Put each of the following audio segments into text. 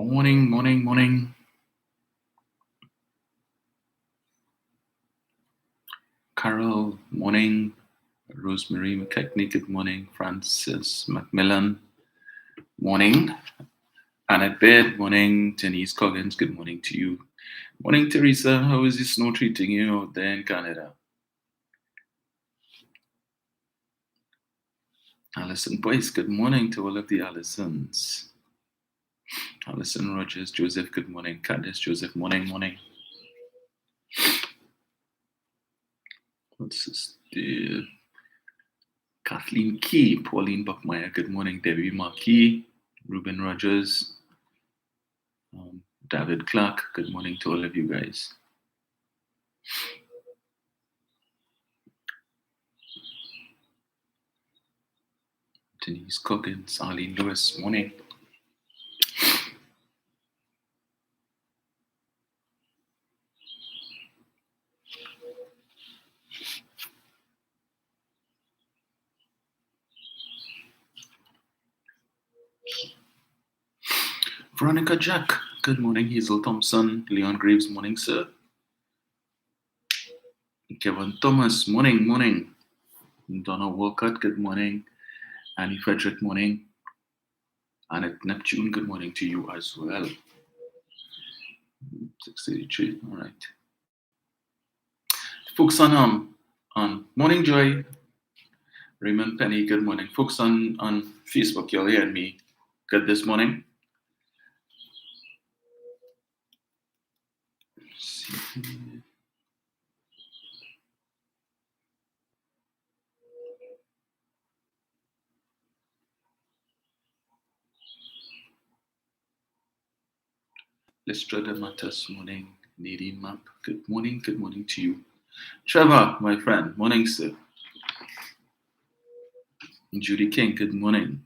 Morning. Carol, morning. Rosemary McKechnie, good morning. Francis Macmillan, morning. Annette Baird, morning. Denise Coggins, good morning to you. Morning, Teresa. How is the snow treating you out there in Canada? Alison Boyce, good morning to all of the Allisons. Alison Rogers, Joseph, good morning. Candice, Joseph, morning. What's this? Kathleen Key, Pauline Buckmeyer, good morning. Debbie Marquis, Ruben Rogers, David Clark, good morning to all of you guys. Denise Coggins, Arlene Lewis, morning. Veronica Jack, good morning. Hazel Thompson, Leon Graves, morning, sir. Kevin Thomas, morning. Donna Walcott, good morning. Annie Frederick, morning. Annette Neptune, good morning to you as well. 683, all right. Folks on Morning Joy, Raymond Penny, good morning. Folks on Facebook, you'll hear me good this morning. Let's see. Lestrada Matas, morning. Nadine Map, good morning to you. Trevor, my friend, morning, sir. Judy King, good morning.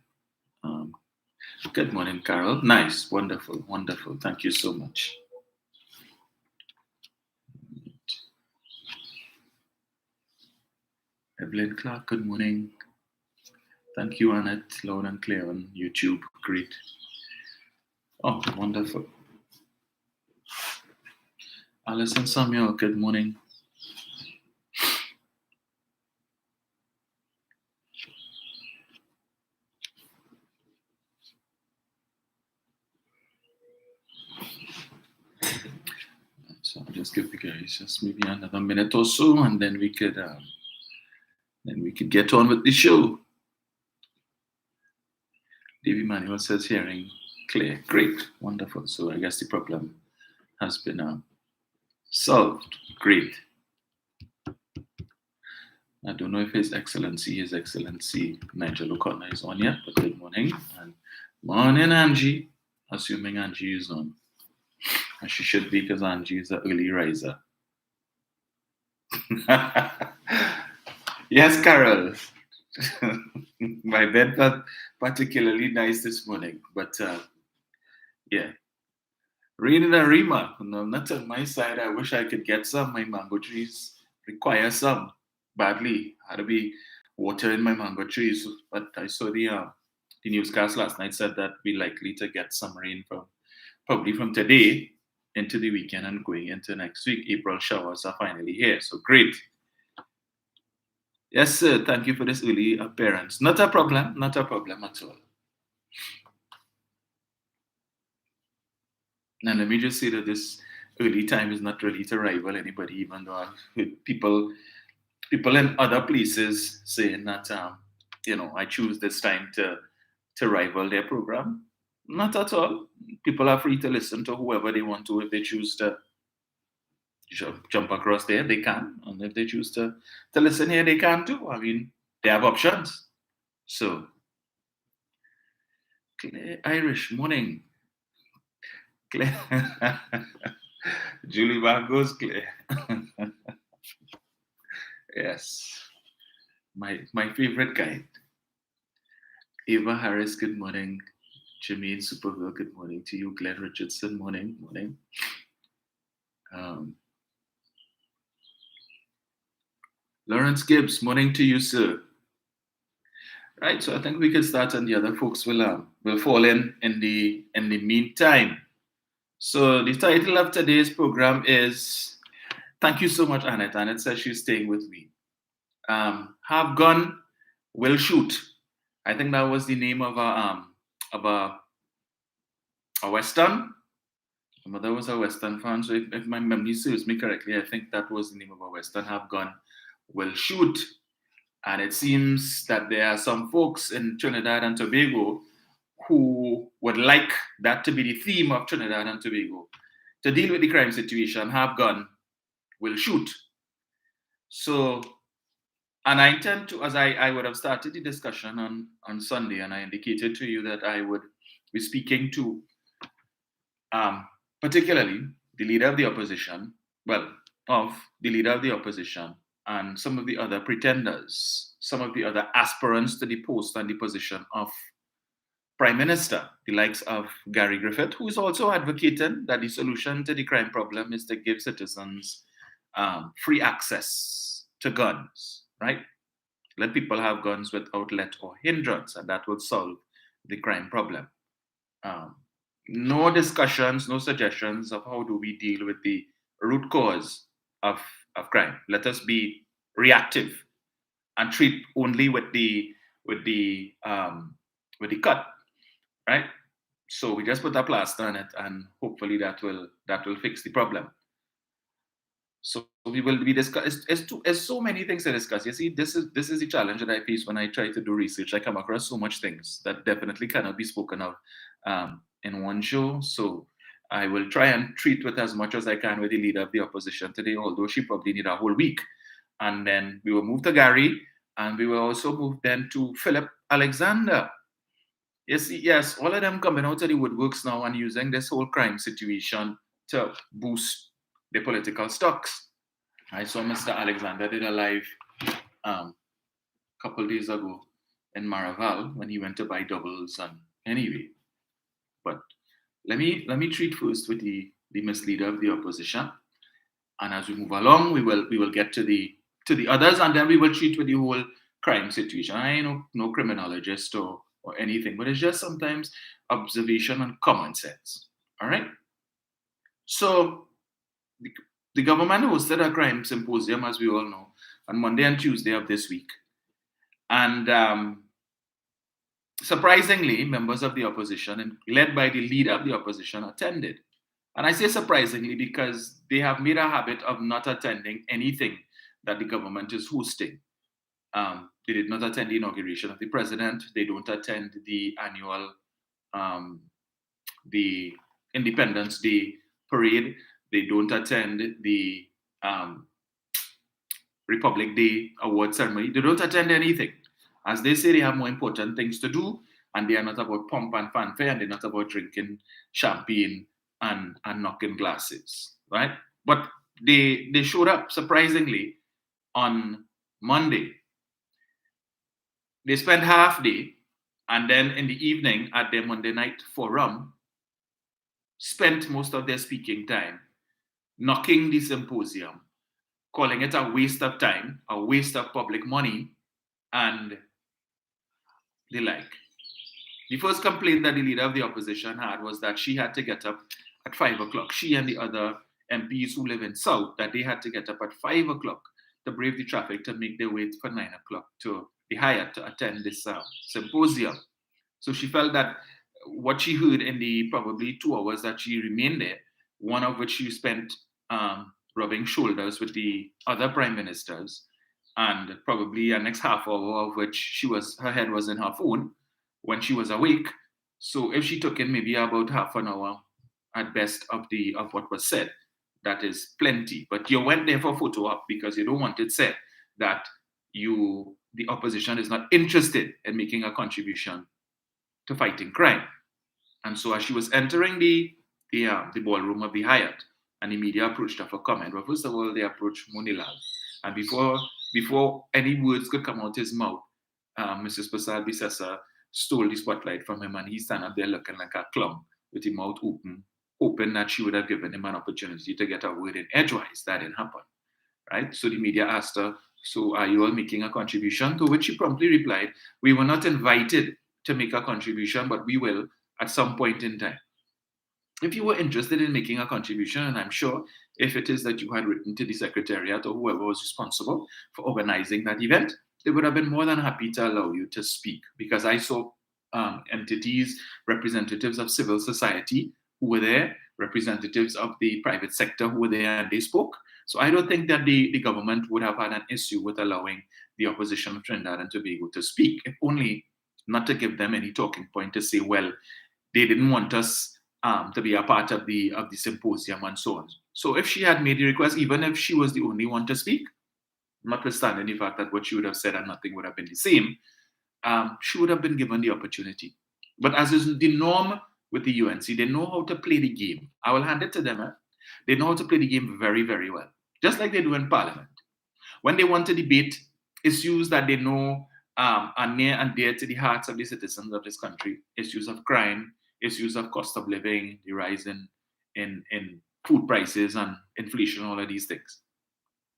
Good morning, Carol. Nice, wonderful. Thank you so much. Evelyn Clark, good morning. Thank you, Annette, loud and clear on YouTube. Great. Oh, wonderful. Alison Samuel, good morning. So I'll just give you guys just maybe another minute or so, and then we could get on with the show. David Manuel says hearing clear. Great, wonderful. So I guess the problem has been solved. Great. I don't know if His Excellency Nigel O'Connor is on yet, but good morning. And morning, Angie. Assuming Angie is on. And she should be because Angie is an early riser. Yes, Carol. My bed felt particularly nice this morning, but yeah. Rain in Arima. No, not on my side. I wish I could get some. My mango trees require some badly. Had to be water in my mango trees, but I saw the newscast last night said that we're likely to get some rain probably from today into the weekend and going into next week. April showers are finally here, so great. Yes, sir. Thank you for this early appearance. Not a problem at all. And let me just say that this early time is not really to rival anybody, even though I've heard people in other places saying that I choose this time to rival their program. Not at all. People are free to listen to whoever they want to. If they choose to jump across there, they can. And if they choose to listen here, they can too. I mean, they have options. So, Claire Irish, morning. Claire. Julie Vargos, Claire. Yes. My favorite kind. Eva Harris, good morning. Jermaine Superville, good morning to you. Glenn Richardson, morning. Lawrence Gibbs, morning to you, sir. Right, so I think we can start, and the other folks will fall in the meantime. So the title of today's program is, thank you so much, Annette. Annette says she's staying with me. Have gun, will shoot. I think that was the name of a western. My mother was a western fan, so if my memory serves me correctly, I think that was the name of a western. Have gun, will shoot. And it seems that there are some folks in Trinidad and Tobago who would like that to be the theme of Trinidad and Tobago. To deal with the crime situation, have gun, will shoot. So, and I intend to, as I would have started the discussion on Sunday, and I indicated to you that I would be speaking to particularly the leader of the opposition, of the leader of the opposition and some of the other pretenders, some of the other aspirants to the post and the position of Prime Minister, the likes of Gary Griffith, who is also advocating that the solution to the crime problem is to give citizens free access to guns, right? Let people have guns without let or hindrance, and that will solve the crime problem. No discussions, no suggestions of how do we deal with the root cause of crime. Let us be reactive and treat only with the cut, right? So we just put a plaster on it, and hopefully that will fix the problem. So we will be discuss. It's so many things to discuss. You see, this is the challenge that I face when I try to do research. I come across so much things that definitely cannot be spoken of in one show. So I will try and treat with as much as I can with the leader of the opposition today, although she probably need a whole week. And then we will move to Gary, and we will also move then to Philip Alexander. You see, yes, all of them coming out of the woodworks now and using this whole crime situation to boost the political stocks. I saw Mr. Alexander did a live couple days ago in Maraval when he went to buy doubles, and anyway. But let me treat first with the misleader of the opposition, and as we move along, we will get to the others, and then we will treat with the whole crime situation. I ain't no criminologist or anything, but it's just sometimes observation and common sense. All right. So the government hosted a crime symposium, as we all know, on Monday and Tuesday of this week. And surprisingly, members of the opposition, led by the leader of the opposition, attended. And I say surprisingly because they have made a habit of not attending anything that the government is hosting. They did not attend the inauguration of the president. They don't attend the annual the Independence Day parade. They don't attend the Republic Day award ceremony. They don't attend anything. As they say, they have more important things to do, and they are not about pomp and fanfare, and they're not about drinking champagne and knocking glasses, right? But they showed up surprisingly on Monday. They spent half day, and then in the evening at their Monday night forum, spent most of their speaking time knocking the symposium, calling it a waste of time, a waste of public money, and the like. The first complaint that the leader of the opposition had was that she had to get up at 5 o'clock. She and the other MPs who live in South, that they had to get up at 5 o'clock to brave the traffic to make their way for 9 o'clock to the Hyatt to attend this symposium. So she felt that what she heard in the probably 2 hours that she remained there, one of which she spent rubbing shoulders with the other prime ministers, and probably the next half hour of which her head was in her phone when she was awake. So if she took in maybe about half an hour at best of what was said, that is plenty. But you went there for photo op because you don't want it said that the opposition is not interested in making a contribution to fighting crime. And so as she was entering the ballroom of the Hyatt, and the media approached her for comment. Well, first of all, they approached Monilal. And before any words could come out his mouth, Mrs. Prasad Bisesa stole the spotlight from him, and he stand up there looking like a clown with his mouth open, hoping that she would have given him an opportunity to get a word in edgewise. That didn't happen, right? So the media asked her, so are you all making a contribution? To which she promptly replied, we were not invited to make a contribution, but we will at some point in time. if you were interested in making a contribution, and I'm sure if it is that you had written to the secretariat or whoever was responsible for organizing that event, they would have been more than happy to allow you to speak, because I saw entities, representatives of civil society who were there, representatives of the private sector who were there, and they spoke. So I don't think that the government would have had an issue with allowing the opposition of Trinidad and Tobago to speak, if only not to give them any talking point to say, well, they didn't want us to be a part of the symposium and so on. So if she had made the request, even if she was the only one to speak, notwithstanding the fact that what she would have said and nothing would have been the same, she would have been given the opportunity. But as is the norm with the UNC, they know how to play the game. I will hand it to them. They know how to play the game very, very well, just like they do in Parliament. When they want to debate issues that they know are near and dear to the hearts of the citizens of this country, issues of crime, issues of cost of living, the rise in food prices and inflation, all of these things.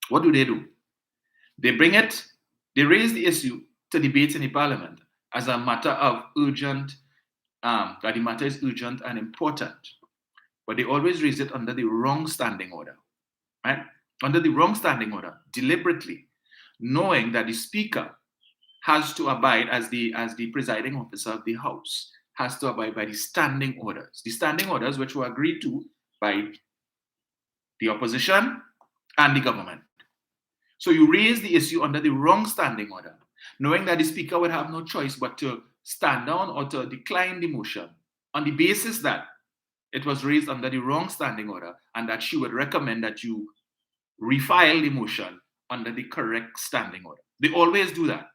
What do? They bring it, they raise the issue to debate in the Parliament as a matter of urgent, that the matter is urgent and important. But they always raise it under the wrong standing order, right? Under the wrong standing order, deliberately, knowing that the Speaker has to abide, as the presiding officer of the House, has to abide by the standing orders. The standing orders which were agreed to by the opposition and the government. So you raise the issue under the wrong standing order, knowing that the Speaker would have no choice but to stand down or to decline the motion on the basis that it was raised under the wrong standing order, and that she would recommend that you refile the motion under the correct standing order. They always do that.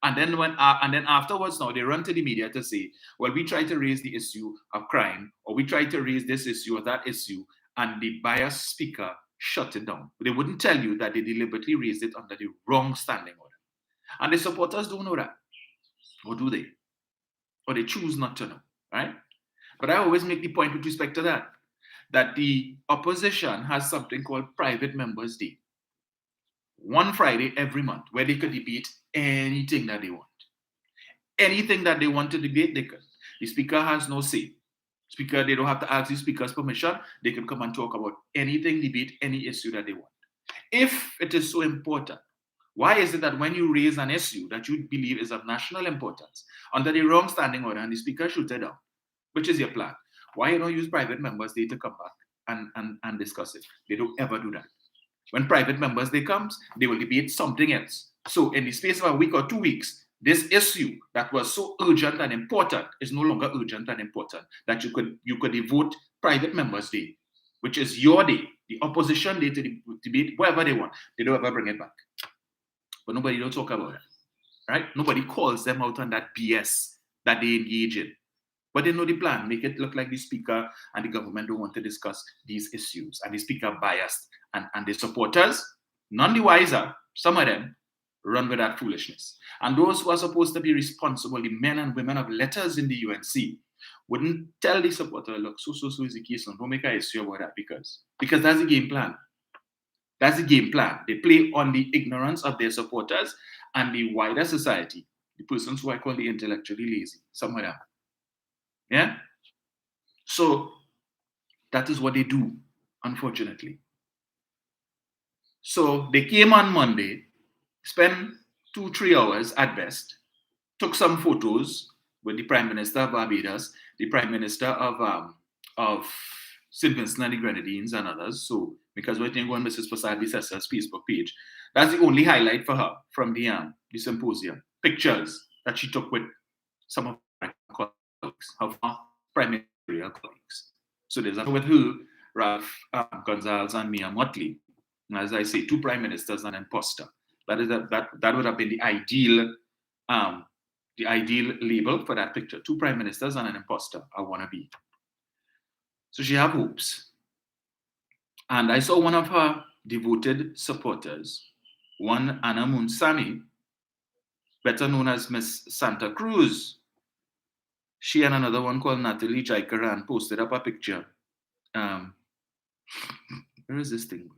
And then afterwards, now they run to the media to say, well, we tried to raise the issue of crime, or we tried to raise this issue or that issue, and the biased speaker shut it down. But they wouldn't tell you that they deliberately raised it under the wrong standing order. And the supporters don't know that. Or do they? Or they choose not to know, right? But I always make the point with respect to that the opposition has something called Private Members' Day. One Friday every month, where they could debate anything that they want. Anything that they want to debate, they could. The Speaker has no say. Speaker, they don't have to ask the Speaker's permission. They can come and talk about anything, debate any issue that they want. If it is so important, why is it that when you raise an issue that you believe is of national importance under the wrong standing order and the Speaker shoots it down, which is your plan, why you don't use Private Members' Day to come back and discuss it? They don't ever do that. When Private Members' Day comes, they will debate something else. So in the space of a week or 2 weeks, this issue that was so urgent and important is no longer urgent and important, that you could devote Private Members' Day, which is your day, the opposition day, to debate whatever they want. They don't ever bring it back. But nobody don't talk about it, right? Nobody calls them out on that BS that they engage in. But they know the plan, make it look like the Speaker and the government don't want to discuss these issues, and the Speaker biased, and the supporters, none the wiser, some of them, run with that foolishness. And those who are supposed to be responsible, the men and women of letters in the UNC, wouldn't tell the supporter, look, so is the case, don't make an issue about that, because that's the game plan. That's the game plan. They play on the ignorance of their supporters and the wider society, the persons who I call the intellectually lazy, some of them. Yeah? So that is what they do, unfortunately. So they came on Monday, spent 2-3 hours at best, took some photos with the Prime Minister of Barbados, the Prime Minister of St. Vincent and the Grenadines, and others. So because we're going on Mrs. Prasad Bissessa's Facebook page, that's the only highlight for her from the symposium. Pictures that she took with some of her colleagues, her Prime Ministerial colleagues. So there's that with her, Ralph Gonsalves and Mia Motley. And as I say, 2 prime ministers and an imposter. That would have been the ideal label for that picture. 2 prime ministers and an imposter, a wannabe. So she have hopes. And I saw one of her devoted supporters, one Anna Munsami, better known as Miss Santa Cruz. She and another one called Natalie Jaikaran posted up a picture. Where is this thing?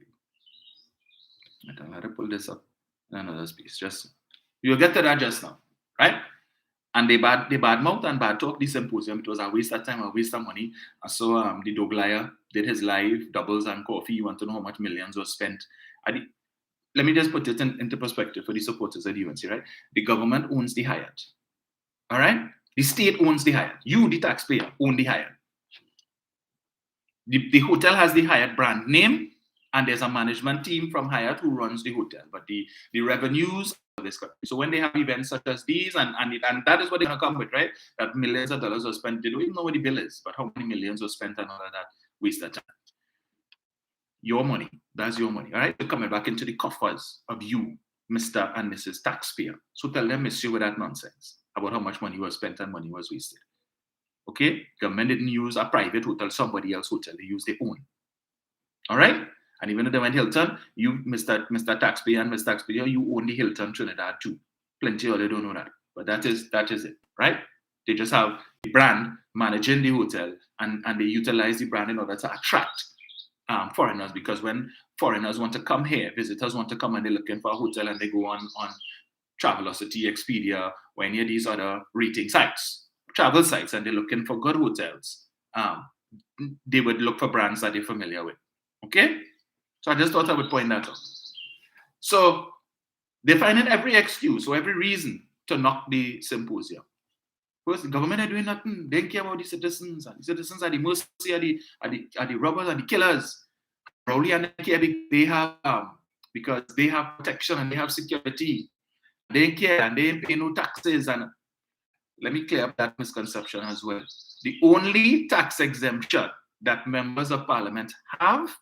I had to pull this up in another space. You'll get to that just now, right? And they bad mouth and bad talk the symposium. It was a waste of time, a waste of money. And so the Doglaya did his live doubles and coffee. You want to know how much millions were spent? Let me just put it into perspective for the supporters of the UNC, right? The government owns the Hyatt. All right? The state owns the Hyatt. You, the taxpayer, own the Hyatt. The hotel has the Hyatt brand name, and there's a management team from Hyatt who runs the hotel. But the revenues of this country. So when they have events such as these, and that is what they're going to come with, right? That millions of dollars were spent. They don't even know what the bill is, but how many millions were spent and all of that waste of time. Your money. That's your money. All right? They're coming back into the coffers of you, Mr. and Mrs. Taxpayer. So tell them, miss you with that nonsense about how much money was spent and money was wasted. Okay? Government didn't use a private hotel, somebody else's hotel. They used their own. All right? And even if they went Hilton, you, Mr. Taxpayer and Mr. Taxpayer, you own the Hilton Trinidad too. Plenty of they don't know that. But that is it, right? They just have the brand managing the hotel, and they utilize the brand in order to attract foreigners, because when foreigners want to come here, visitors want to come and they're looking for a hotel, and they go on Travelocity, Expedia, or any of these other rating sites, travel sites, and they're looking for good hotels. They would look for brands that they're familiar with. Okay? So I just thought I would point that out. So they're finding every excuse or every reason to knock the symposium. First, the government are doing nothing. They don't care about the citizens. And the citizens are the mercy, are the robbers and the killers. Probably and they care they have because they have protection and they have security. They care and they pay no taxes. And let me clear up that misconception as well. The only tax exemption that members of parliament have,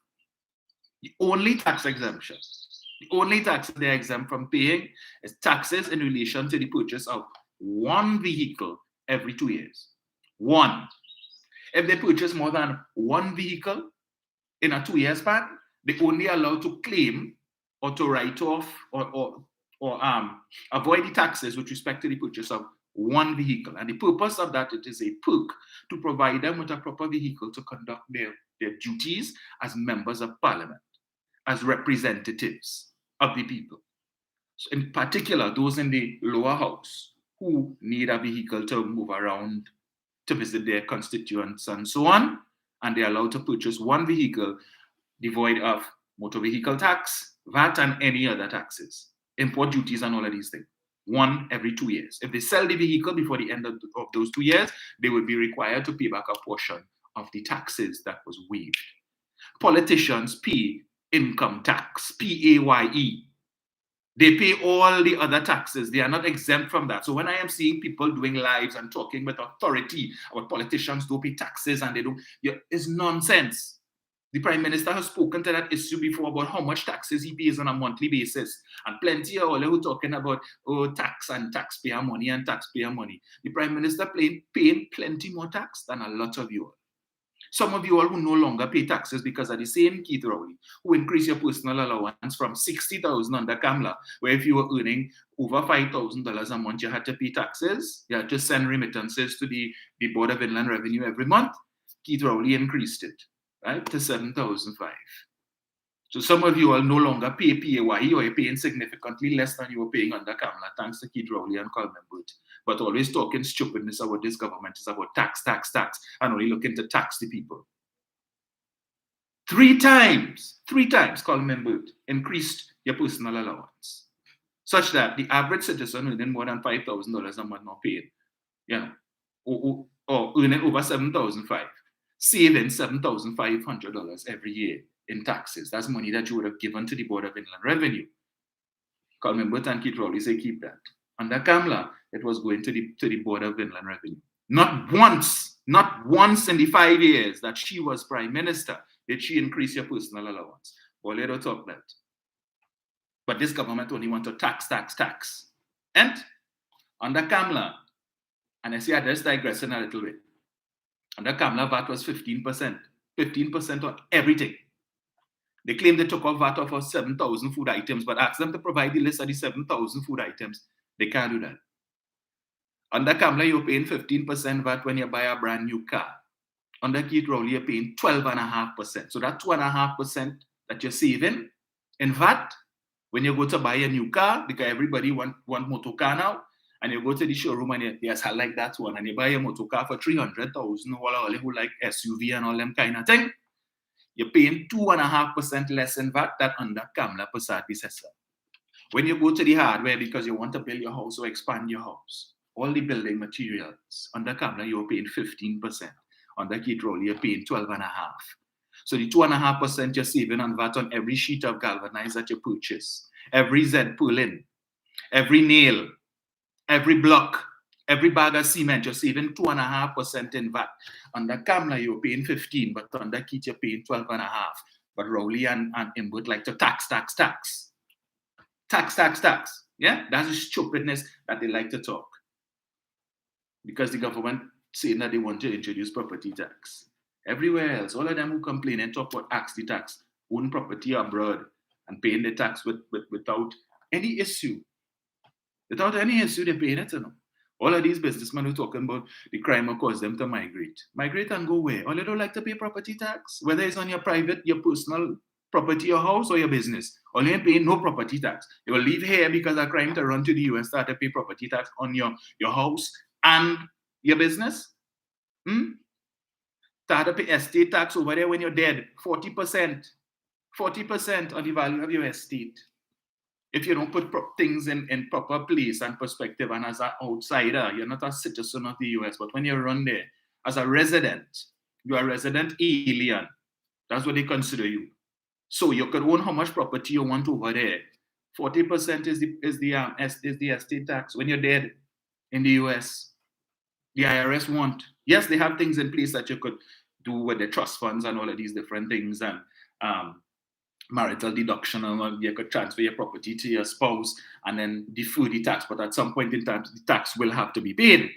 the only tax exemption, the only tax they're exempt from paying is taxes in relation to the purchase of one vehicle every 2 years. One. If they purchase more than one vehicle in a 2-year span, they're only allowed to claim or to write off or avoid the taxes with respect to the purchase of one vehicle. And the purpose of that, it is a perk to provide them with a proper vehicle to conduct their duties as members of parliament, as representatives of the people. So in particular, those in the lower house who need a vehicle to move around, to visit their constituents and so on, and they're allowed to purchase one vehicle devoid of motor vehicle tax, VAT, and any other taxes, import duties and all of these things. One every 2 years. If they sell the vehicle before the end of those 2 years, they would be required to pay back a portion of the taxes that was waived. Politicians pay income tax, PAYE. They pay all the other taxes. They are not exempt from that. So when I am seeing people doing lives and talking with authority about politicians don't pay taxes and they don't, it's nonsense. The Prime Minister has spoken to that issue before about how much taxes he pays on a monthly basis. And plenty of all who are talking about tax and taxpayer money and taxpayer money. The Prime Minister paying plenty more tax than a lot of you all. Some of you all who no longer pay taxes because of the same Keith Rowley, who increased your personal allowance from $60,000 under Kamala, where if you were earning over $5,000 a month, you had to pay taxes. You had to send remittances to the Board of Inland Revenue every month. Keith Rowley increased it, right, to $7,500. So some of you all no longer pay PAYE, or you're paying significantly less than you were paying under Kamala, thanks to Keith Rowley and Coleman Burt. But always talking stupidness about this government is about tax, and only looking to tax the people. Three times, Coleman Burt increased your personal allowance, such that the average citizen earning more than $5,000 a month not paying, or earning over $7,500, saving $7,500 every year in taxes. That's money that you would have given to the Board of Inland Revenue. Coleman Burt and Keith Rowley say keep that. Under Kamala, it was going to the Board of Inland Revenue. Not once in the 5 years that she was Prime Minister did she increase your personal allowance. Well, let us talk that. But this government only want to tax. And under Kamala, and I see I just digressing a little bit. Under Kamala, VAT was 15%. 15% on everything. They claim they took off VAT off of 7,000 food items, but ask them to provide the list of the 7,000 food items. They can't do that. Under Kamala, you're paying 15% VAT when you buy a brand new car. Under Keith Rowley, you're paying 12.5%. So that 2.5% that you're saving in VAT when you go to buy a new car, because everybody want motor car now, and you go to the showroom and you, yes, I like that one, and you buy a motor car for 300,000, all who like SUV and all them kind of thing, you're paying 2.5% less in VAT than under Kamla Prasad Visesa. When you go to the hardware because you want to build your house or expand your house, all the building materials under Kamla, you're paying 15%. Under Kitrol, you're paying 12.5%. So the 2.5% you're saving on VAT on every sheet of galvanized that you purchase, every Z pull-in, every nail, every block, every bag of cement, you're saving 2.5% in VAT. Under Kamla, you're paying 15%, but under Kit, you're paying 12.5%. But Rowley and Imbut like to tax. Yeah, that's the stupidness that they like to talk. Because the government saying that they want to introduce property tax. Everywhere else, all of them who complain and talk about tax the tax, own property abroad and paying the tax without any issue. Without any issue, they're paying it. All of these businessmen who talking about the crime will cause them to migrate. Migrate and go where? All they don't like to pay property tax, whether it's on your private, your personal property, your house, or your business. All you ain't paying no property tax. You will leave here because of crime to run to the US, start to pay property tax on your house and your business. Start to pay estate tax over there when you're dead. 40% of the value of your estate. If you don't put things in proper place and perspective, and as an outsider, you're not a citizen of the US, but when you run there as a resident, you're a resident alien. That's what they consider you. So you could own how much property you want over there. 40% is the estate tax when you're dead in the US. The IRS want. Yes, they have things in place that you could do with the trust funds and all of these different things, and marital deduction, and you could transfer your property to your spouse and then defer the tax. But at some point in time, the tax will have to be paid.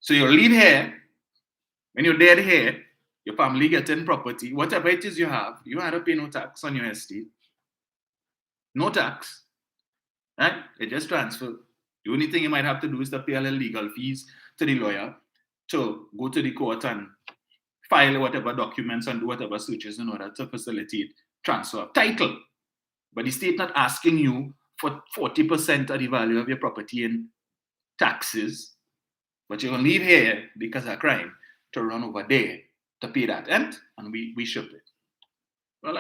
So you'll leave here. When you're dead here, your family getting property, whatever it is you have to pay no tax on your estate. No tax. Right? It just transfer. The only thing you might have to do is to pay a little legal fees to the lawyer to go to the court and file whatever documents and do whatever searches in order to facilitate transfer of title. But the state not asking you for 40% of the value of your property in taxes, but you're going to leave here because of crime to run over there to pay that rent, and we ship it. Well,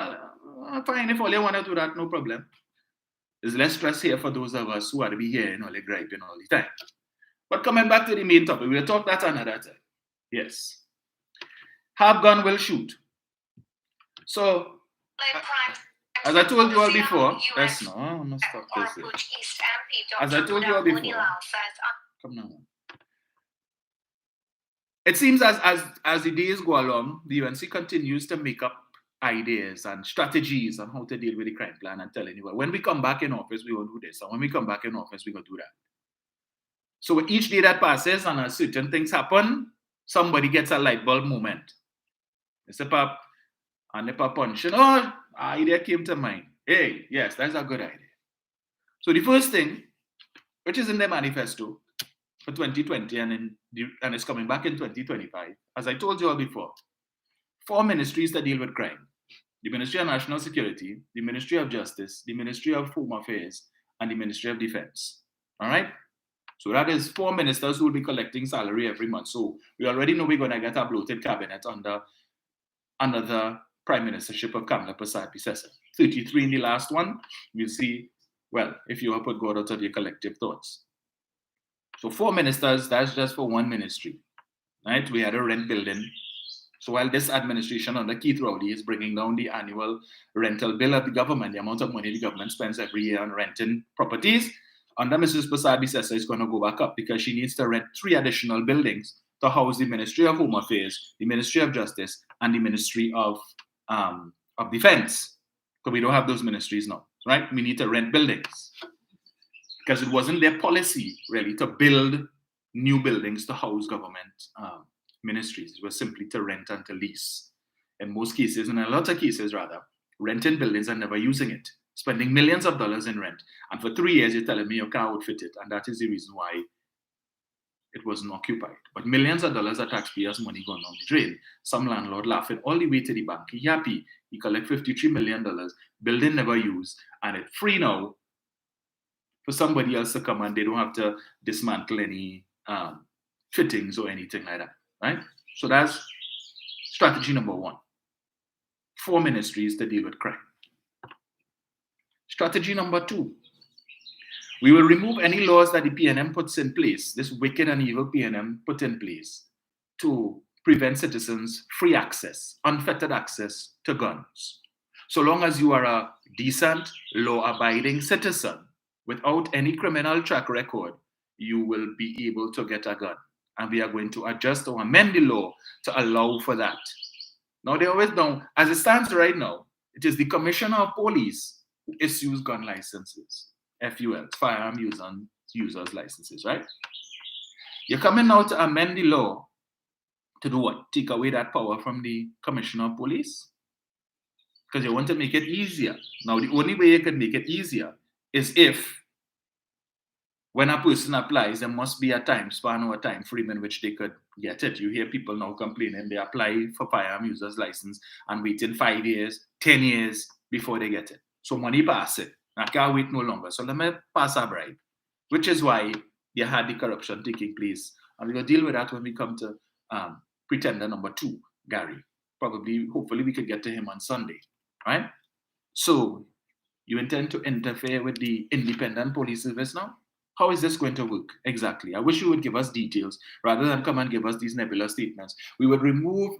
I'm fine. If all you want to do that, no problem. There's less stress here for those of us who are to be here and all the griping all the time. But coming back to the main topic, we'll talk that another time. Yes. Have gun, will shoot. So, as I told you all before, let's no, I'm not stop this here. As I told you all before, come now. It seems as the days go along, the UNC continues to make up ideas and strategies on how to deal with the crime plan and telling you, well, when we come back in office, we will do this. And when we come back in office, we're going to do that. So with each day that passes and as certain things happen, somebody gets a light bulb moment. It's a pop and the pop punch. Oh, idea came to mind. Hey, yes, that's a good idea. So the first thing, which is in the manifesto for 2020 and it's coming back in 2025, as I told you all before, 4 ministries that deal with crime. The Ministry of National Security, the Ministry of Justice, the Ministry of Home Affairs, and the Ministry of Defense. All right? So that is 4 ministers who will be collecting salary every month. So we already know we're going to get a bloated cabinet under the Prime Ministership of Kamla Prasad Visesa. 33 in the last one. We'll see, well, if you have put God out of your collective thoughts. So 4 ministers, that's just for 1 ministry. Right? We had a rent building. So while this administration under Keith Rowley is bringing down the annual rental bill of the government, the amount of money the government spends every year on renting properties, under Mrs. Prasad Visesa is going to go back up because she needs to rent 3 additional buildings to house the Ministry of Home Affairs, the Ministry of Justice, and the Ministry of Defense. Because we don't have those ministries now, right? We need to rent buildings. Because it wasn't their policy, really, to build new buildings to house government ministries. It was simply to rent and to lease. In most cases, in a lot of cases rather, renting buildings and never using it, spending millions of dollars in rent. And for 3 years, you're telling me you can't outfit it. And that is the reason why it wasn't occupied. But millions of dollars of taxpayers' money gone down the drain. Some landlord laughing all the way to the bank. He happy. He collect $53 million, building never used, and it's free now for somebody else to come and they don't have to dismantle any fittings or anything like that, right? So that's strategy number one. 4 ministries to deal with crime. Strategy number two, we will remove any laws that the PNM puts in place, this wicked and evil PNM put in place to prevent citizens free access, unfettered access to guns. So long as you are a decent, law-abiding citizen without any criminal track record, you will be able to get a gun. And we are going to adjust or amend the law to allow for that. Now, they always know, as it stands right now, it is the Commissioner of Police who issues gun licenses, FULs, firearm users licenses, right? You're coming now to amend the law to do what? Take away that power from the Commissioner of Police? Because you want to make it easier. Now, the only way you can make it easier is if, when a person applies, there must be a time span or a time frame in which they could get it. You hear people now complaining they apply for firearm users license and waiting 5 years, 10 years before they get it. So money pass it. I can't wait no longer. So let me pass a bribe, which is why you had the corruption taking place. And we're going to deal with that when we come to pretender number 2, Gary. Probably, hopefully we could get to him on Sunday, right? So you intend to interfere with the independent police service now? How is this going to work exactly? I wish you would give us details rather than come and give us these nebulous statements. We would remove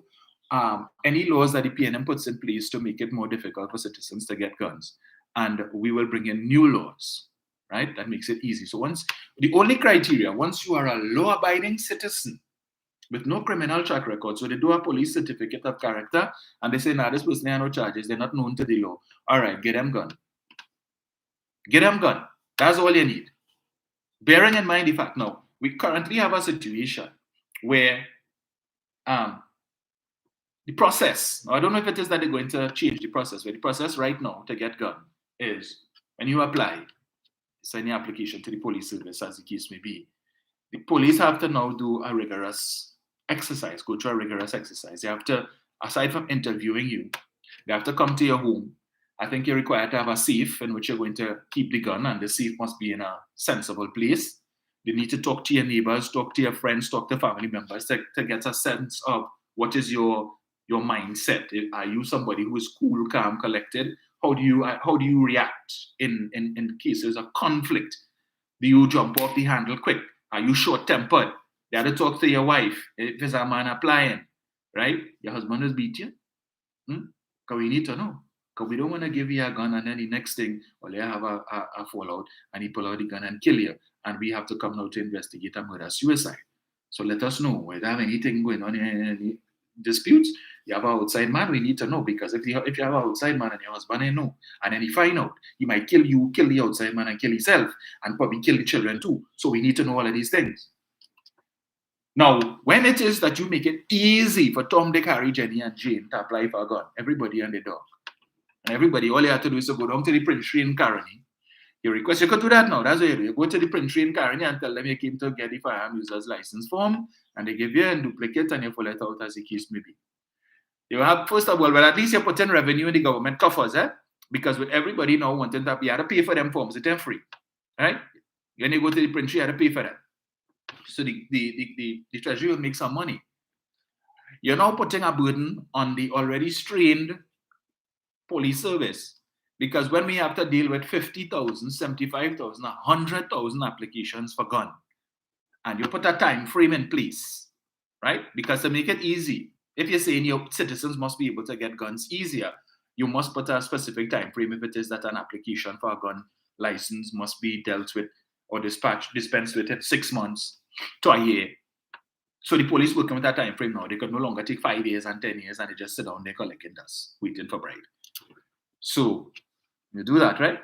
any laws that the PNM puts in place to make it more difficult for citizens to get guns. And we will bring in new laws, right? That makes it easy. So the only criteria, once you are a law-abiding citizen with no criminal track record, so they do a police certificate of character and they say, nah, this person has no charges, they're not known to the law. All right, get them gun. Get them gun. That's all you need. Bearing in mind the fact now, we currently have a situation where the process, now I don't know if it is that they're going to change the process, but the process right now to get gun is when you apply, send your application to the police service as the case may be, the police have to now do a rigorous exercise, go through a rigorous exercise. They have to, aside from interviewing you, they have to come to your home. I think you're required to have a safe in which you're going to keep the gun, and the safe must be in a sensible place. You need to talk to your neighbors, talk to your friends, talk to family members to get a sense of what is your mindset. Are you somebody who is cool, calm, collected? How do you react in cases of conflict? Do you jump off the handle quick? Are you short-tempered? You have to talk to your wife if there's a man applying, right? Your husband has beat you? Because we need to know. Because we don't want to give you a gun and then the next thing, well, you have a fallout and he pull out the gun and kill you. And we have to come now to investigate a murder-suicide. So let us know whether you have anything going on in any disputes. You have an outside man, we need to know, because if you have an outside man and your husband ain't know, and then he find out, he might kill you, kill the outside man and kill himself, and probably kill the children too. So we need to know all of these things. Now, when it is that you make it easy for Tom, Dick, Harry, Jenny, and Jane to apply for a gun, everybody and their dog, and everybody, all you have to do is to go down to the Prince Tree in Caroni. You request, you could do that now. That's what you do. You go to the Prince Tree in Caroni and tell them you came to get the firearm user's license form, and they give you a duplicate and you fill it out as the case may be. You have, first of all, well, at least you're putting revenue in the government coffers, because with everybody now wanting to, you have to pay for them forms, it's free, right? When you go to the Prince Tree, you have to pay for them. So the Treasury will make some money. You're now putting a burden on the already strained police service, because when we have to deal with 50,000, 75,000, 100,000 applications for gun, and you put a time frame in place, right? Because to make it easy, if you're saying your citizens must be able to get guns easier, you must put a specific time frame if it is that an application for a gun license must be dealt with or dispensed with in 6 months to a year. So the police working with that time frame now, they could no longer take 5 years and 10 years and they just sit down there collecting dust, waiting for bribe. So you do that, right?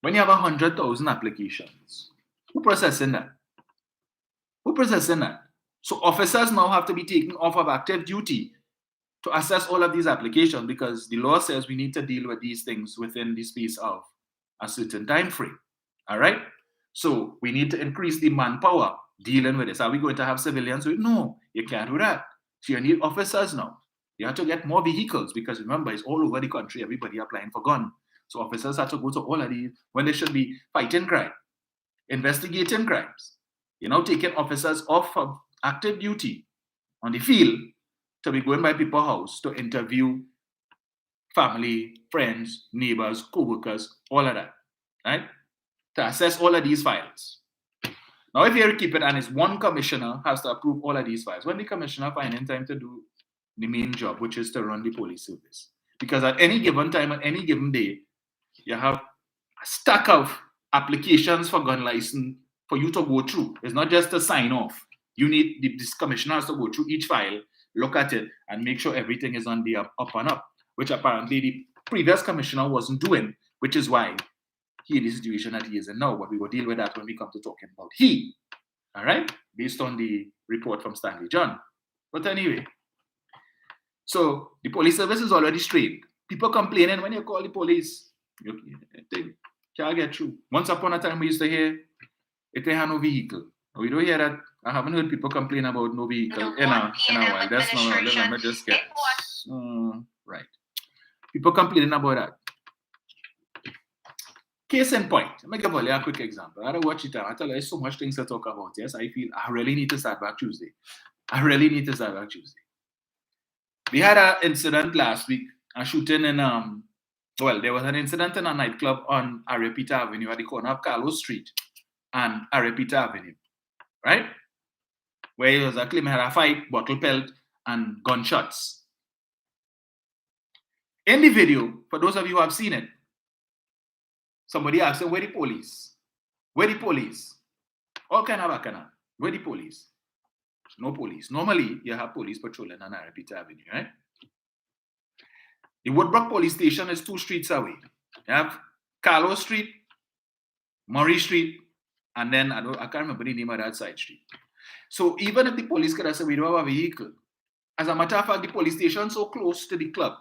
When you have 100,000 applications, who processing that? Who processing that? So officers now have to be taken off of active duty to assess all of these applications, because the law says we need to deal with these things within the space of a certain time frame. All right? So we need to increase the manpower dealing with this. Are we going to have civilians? No, you can't do that. So you need officers now. You have to get more vehicles, because remember, it's all over the country, everybody applying for gun. So officers have to go to all of these when they should be fighting crime. investigating crimes. You're now taking officers off of active duty on the field to be going by people's house to interview family, friends, neighbors, co-workers, all of that, right? To assess all of these files. Now, if you keep it and it's one commissioner has to approve all of these files, when the commissioner finding time to do the main job, which is to run the police service. Because at any given time, at any given day, you have a stack of applications for gun license for you to go through. It's not just a sign off. You need this commissioner has to go through each file, look at it, and make sure everything is on the up and up, which apparently the previous commissioner wasn't doing, which is why he in the situation that he is in now. But we will deal with that when we come to talking about he. All right, based on the report from Stanley John. But anyway, so the police service is already strained. People complaining when you call the police, they can't get through. Once upon a time, we used to hear it had no vehicle. We don't hear that. I haven't heard people complain about no vehicle in a while. That's not. Let me just get right. People complaining about that. Case in point. Let me give you a quick example. I don't watch it. I tell you, there's so much things to talk about. Yes, I feel I really need to start back Tuesday. We had an incident last week, a shooting in there was an incident in a nightclub on Arepita Avenue at the corner of Carlos Street and Arepita Avenue, right? Where it was a claim had a fight, bottle pelt, and gunshots. In the video, for those of you who have seen it, somebody asked him, where the police? Where the police? All kind of bacana. Where the police? No police. Normally, you have police patrolling on Arepita Avenue, right? The Woodbrook police station is 2 streets away. You have Carlos Street, Murray Street, and then I can't remember the name of that side street. So even if the police could have said we don't have a vehicle, as a matter of fact, the police station is so close to the club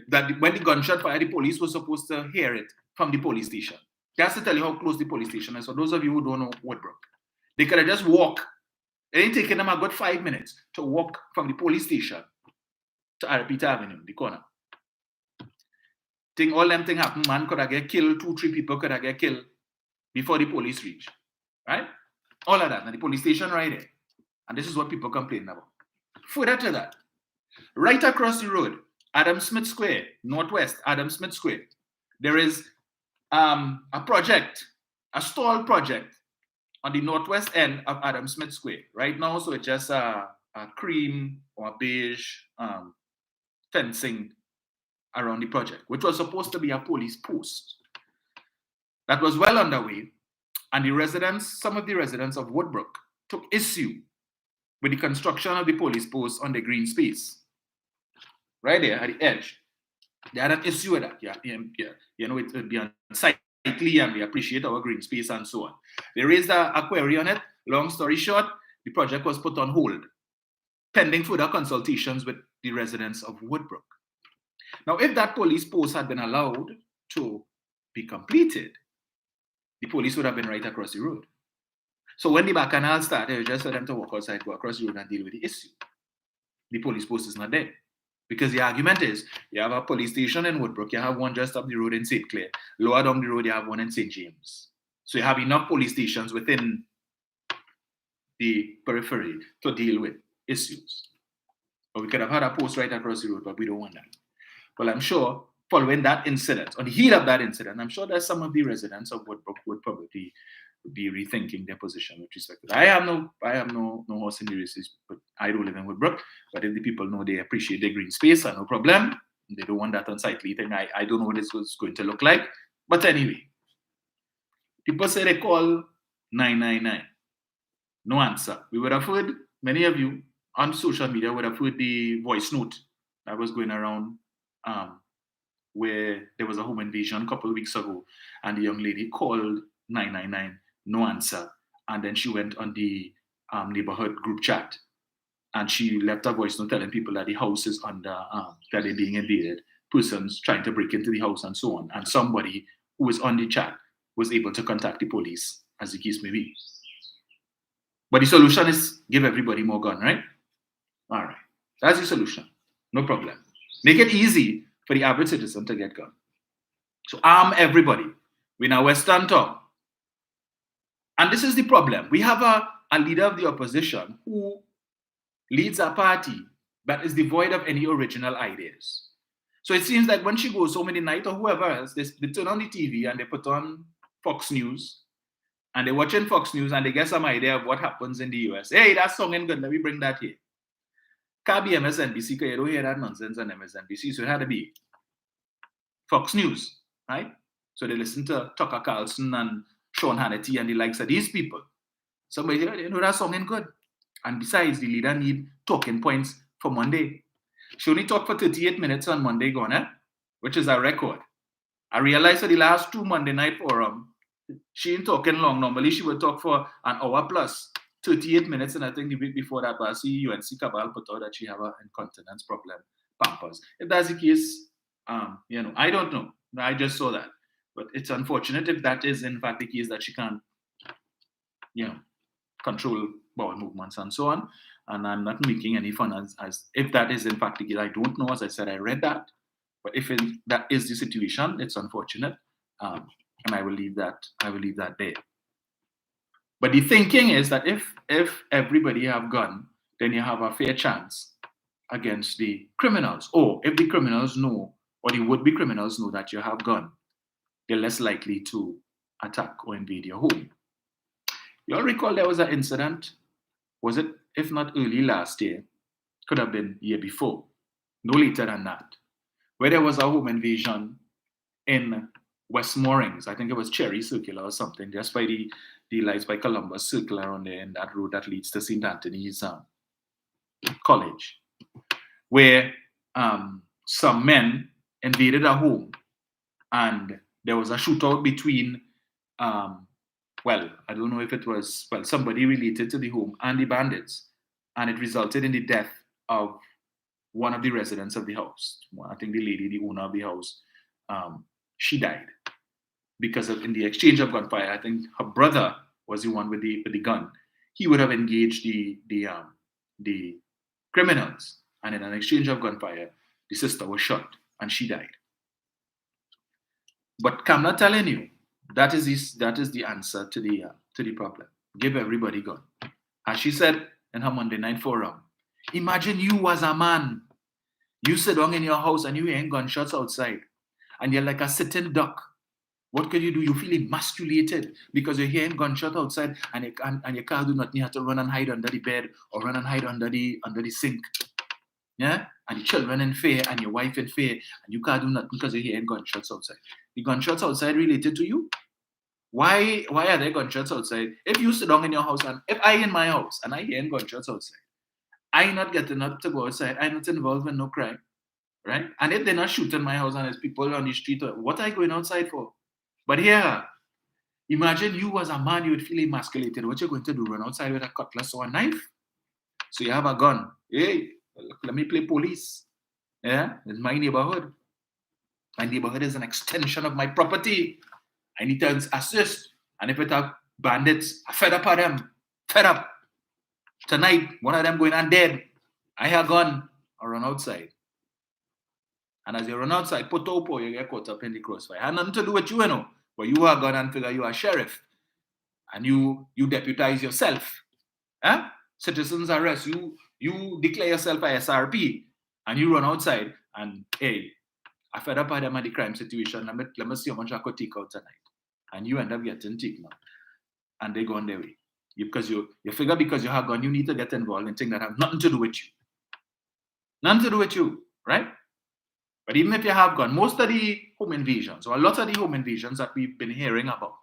that when the gunshot fired, the police was supposed to hear it from the police station. That's to tell you how close the police station is. For those of you who don't know Woodbrook, they could have just walked. It ain't taking them a good 5 minutes to walk from the police station to Arepita Avenue, the corner. Think all them things happen, man could have get killed, 2-3 people could have get killed before the police reach, right? All of that, and the police station right there. And this is what people complain about. Further to that, right across the road, Adam Smith Square, Northwest Adam Smith Square, there is a project, a stall project on the northwest end of Adam Smith Square. Right now, so it's just a cream or beige fencing around the project, which was supposed to be a police post. That was well underway, and the residents, some of the residents of Woodbrook, took issue with the construction of the police post on the green space. Right there at the edge. They had an issue with that. Yeah. You know, it would be unsightly and we appreciate our green space and so on. They raised a query on it. Long story short, the project was put on hold, pending further consultations with the residents of Woodbrook. Now, if that police post had been allowed to be completed, the police would have been right across the road. So when the bacchanal started, it was just for them to walk outside, go across the road and deal with the issue. The police post is not there. Because the argument is, you have a police station in Woodbrook, you have one just up the road in St. Clair. Lower down the road, you have one in St. James. So you have enough police stations within the periphery to deal with issues. But we could have had a post right across the road, but we don't want that. Well, I'm sure following that incident, on the heat of that incident, I'm sure that some of the residents of Woodbrook would probably be rethinking their position with respect to that. I have no horse in the races, but I don't live in Woodbrook. But if the people know they appreciate their green space, no problem. They don't want that unsightly thing. I don't know what this was going to look like. But anyway, people say they call 999. No answer. We would have heard, many of you on social media would have heard the voice note that was going around where there was a home invasion a couple of weeks ago, and the young lady called 999, no answer, and then she went on the neighborhood group chat, and she left a voice note telling people that the house is under, that they're being invaded, persons trying to break into the house and so on, and somebody who was on the chat was able to contact the police, as the case may be. But the solution is give everybody more gun, right? All right, that's the solution, no problem. Make it easy for the average citizen to get gun. So arm everybody. We're in a Western town. And this is the problem. We have a leader of the opposition who leads a party that is devoid of any original ideas. So it seems like when she goes home in the night or whoever else, they turn on the TV and they put on Fox News and they're watching Fox News and they get some idea of what happens in the US. Hey, that song ain't good. Let me bring that here. Can't be MSNBC because you don't hear that nonsense on MSNBC. So it had to be Fox News, right? So they listen to Tucker Carlson and Sean Hannity and the likes of these people. Somebody say, you know, that song ain't good. And besides, the leader need talking points for Monday. She only talked for 38 minutes on Monday gone, which is a record. I realized for the last 2 Monday night forum, she ain't talking long. Normally, she would talk for an hour plus, 38 minutes. And I think the week before that, Basi UNC Cabal put out that she have an incontinence problem, Pampers. If that's the case, you know, I don't know. I just saw that. But it's unfortunate if that is in fact the case that she can't, you know, control bowel movements and so on. And I'm not making any fun as if that is in fact the case. I don't know. As I said, I read that. But if that is the situation, it's unfortunate. And I will leave that there. But the thinking is that if everybody have gun, then you have a fair chance against the criminals. Or if the criminals know, or the would-be criminals know that you have gun, they're less likely to attack or invade your home. You all recall there was an incident, was it, if not early last year, could have been year before, no later than that, where there was a home invasion in West Moorings. I think it was Cherry Circular or something, just by the lights by Columbus Circle around there in that road that leads to St. Anthony's College, where some men invaded a home and there was a shootout between, well, I don't know if it was, somebody related to the home and the bandits, and it resulted in the death of one of the residents of the house. I think the lady, the owner of the house, she died because of, in the exchange of gunfire. I think her brother was the one with the gun. He would have engaged the criminals, and in an exchange of gunfire, the sister was shot and she died. But I'm not telling you that is the answer to the problem. Give everybody gun. As she said in her Monday night forum, imagine you as a man, you sit down in your house and you hear gunshots outside, and you're like a sitting duck. What can you do? You feel emasculated because you're hearing gunshot outside, and you can't do nothing. You have to run and hide under the bed or run and hide under the sink. Yeah, and the children in fear and your wife in fear, and you can't do nothing because you're hearing gunshots outside. The gunshots outside related to you? Why are there gunshots outside? If you sit down in your house, and if I in my house and I hear gunshots outside, I not getting up to go outside. I'm not involved in no crime, right? And if they're not shooting my house and there's people on the street, what are you going outside for? But here, imagine you as a man, you would feel emasculated. What you're going to do? Run outside with a cutlass or a knife? So you have a gun. Hey, let me play police. Yeah, it's my neighborhood. My neighborhood is an extension of my property. I need to assist. And if it are bandits, I'm fed up at them. Fed up. Tonight, one of them going on dead. I have a gun. I run outside. And as you run outside, potopo, you get caught up in the crossfire. It had nothing to do with you, you know. But you are a gun and figure you are a sheriff. And you deputize yourself. Huh? Citizens arrest you. You declare yourself a SRP. And you run outside. And hey, I fed up at them at the crime situation. Let me see how much I could take out tonight. And you end up getting taken out. And they go on their way. Because you figure because you have a gun, you need to get involved in things that have nothing to do with you. Nothing to do with you, right? But even if you have gun, most of the home invasions, or a lot of the home invasions that we've been hearing about,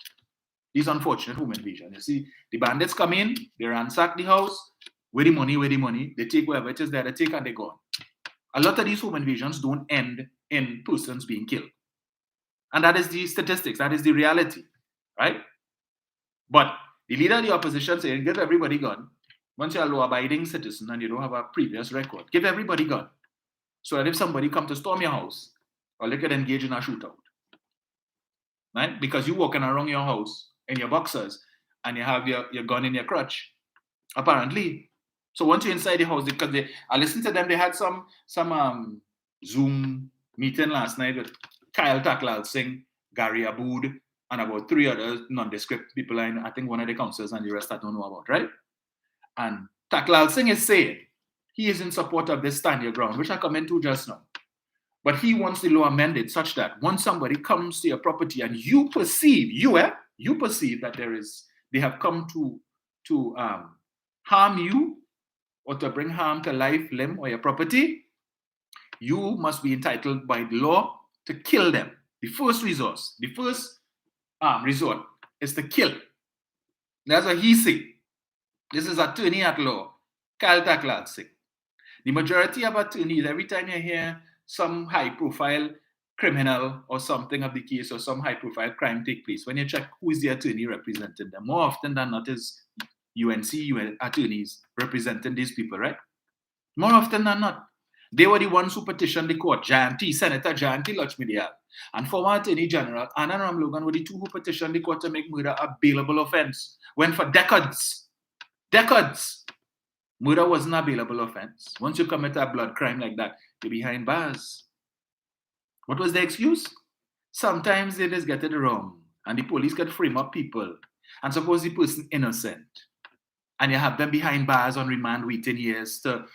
these unfortunate home invasions, you see, the bandits come in, they ransack the house, where the money, they take whatever it is there, they take and they go on. A lot of these home invasions don't end in persons being killed. And that is the statistics, that is the reality, right? But the leader of the opposition saying, give everybody gun. Once you're a law-abiding citizen and you don't have a previous record, give everybody gun. So that if somebody come to storm your house, or they could engage in a shootout, right? Because you're walking around your house in your boxers and you have your gun in your crotch, apparently. So once you're inside the house, because I listened to them, they had some Zoom meeting last night with Kyle Taklal Singh, Gary Abood, and about 3 other nondescript people, I think one of the councillors and the rest I don't know about, right? And Taklal Singh is saying he is in support of this stand your ground, which I come into just now. But he wants the law amended such that once somebody comes to your property and you perceive that they have come to harm you or to bring harm to life, limb, or your property, you must be entitled by the law to kill them. The first resource, the first resort is to kill. That's what he said. This is attorney at law, Kyle Taklal Singh. The majority of attorneys, every time you hear some high-profile criminal or something of the case or some high-profile crime take place, when you check who is the attorney representing them, more often than not is UNC attorneys representing these people, right? More often than not. They were the ones who petitioned the court, Senator Jayanti Lakshmi-Dayal, and former Attorney General Anand Ramlogan were the two who petitioned the court to make murder a bailable offense, when for decades, murder wasn't a bailable offense. Once you commit a blood crime like that, you're behind bars. What was the excuse? Sometimes they just get it wrong, and the police can frame up people, and suppose the person innocent, and you have them behind bars on remand waiting years to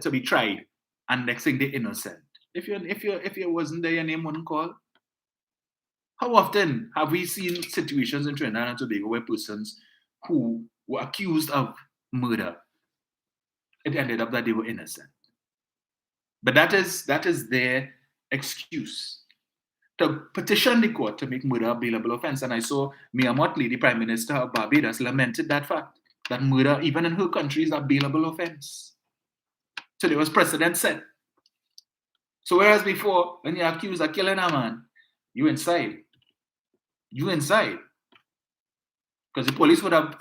be tried, and next thing they're innocent. If you wasn't there, your name wouldn't call. How often have we seen situations in Trinidad and Tobago where persons who were accused of murder, it ended up that they were innocent? But that is their excuse to petition the court to make murder a bailable offense. And I saw Mia Mottley, the Prime Minister of Barbados, lamented that fact, that murder, even in her country, is a bailable offense. So there was precedent set. So whereas before, when you're accused of killing a man, you inside. Because the police would have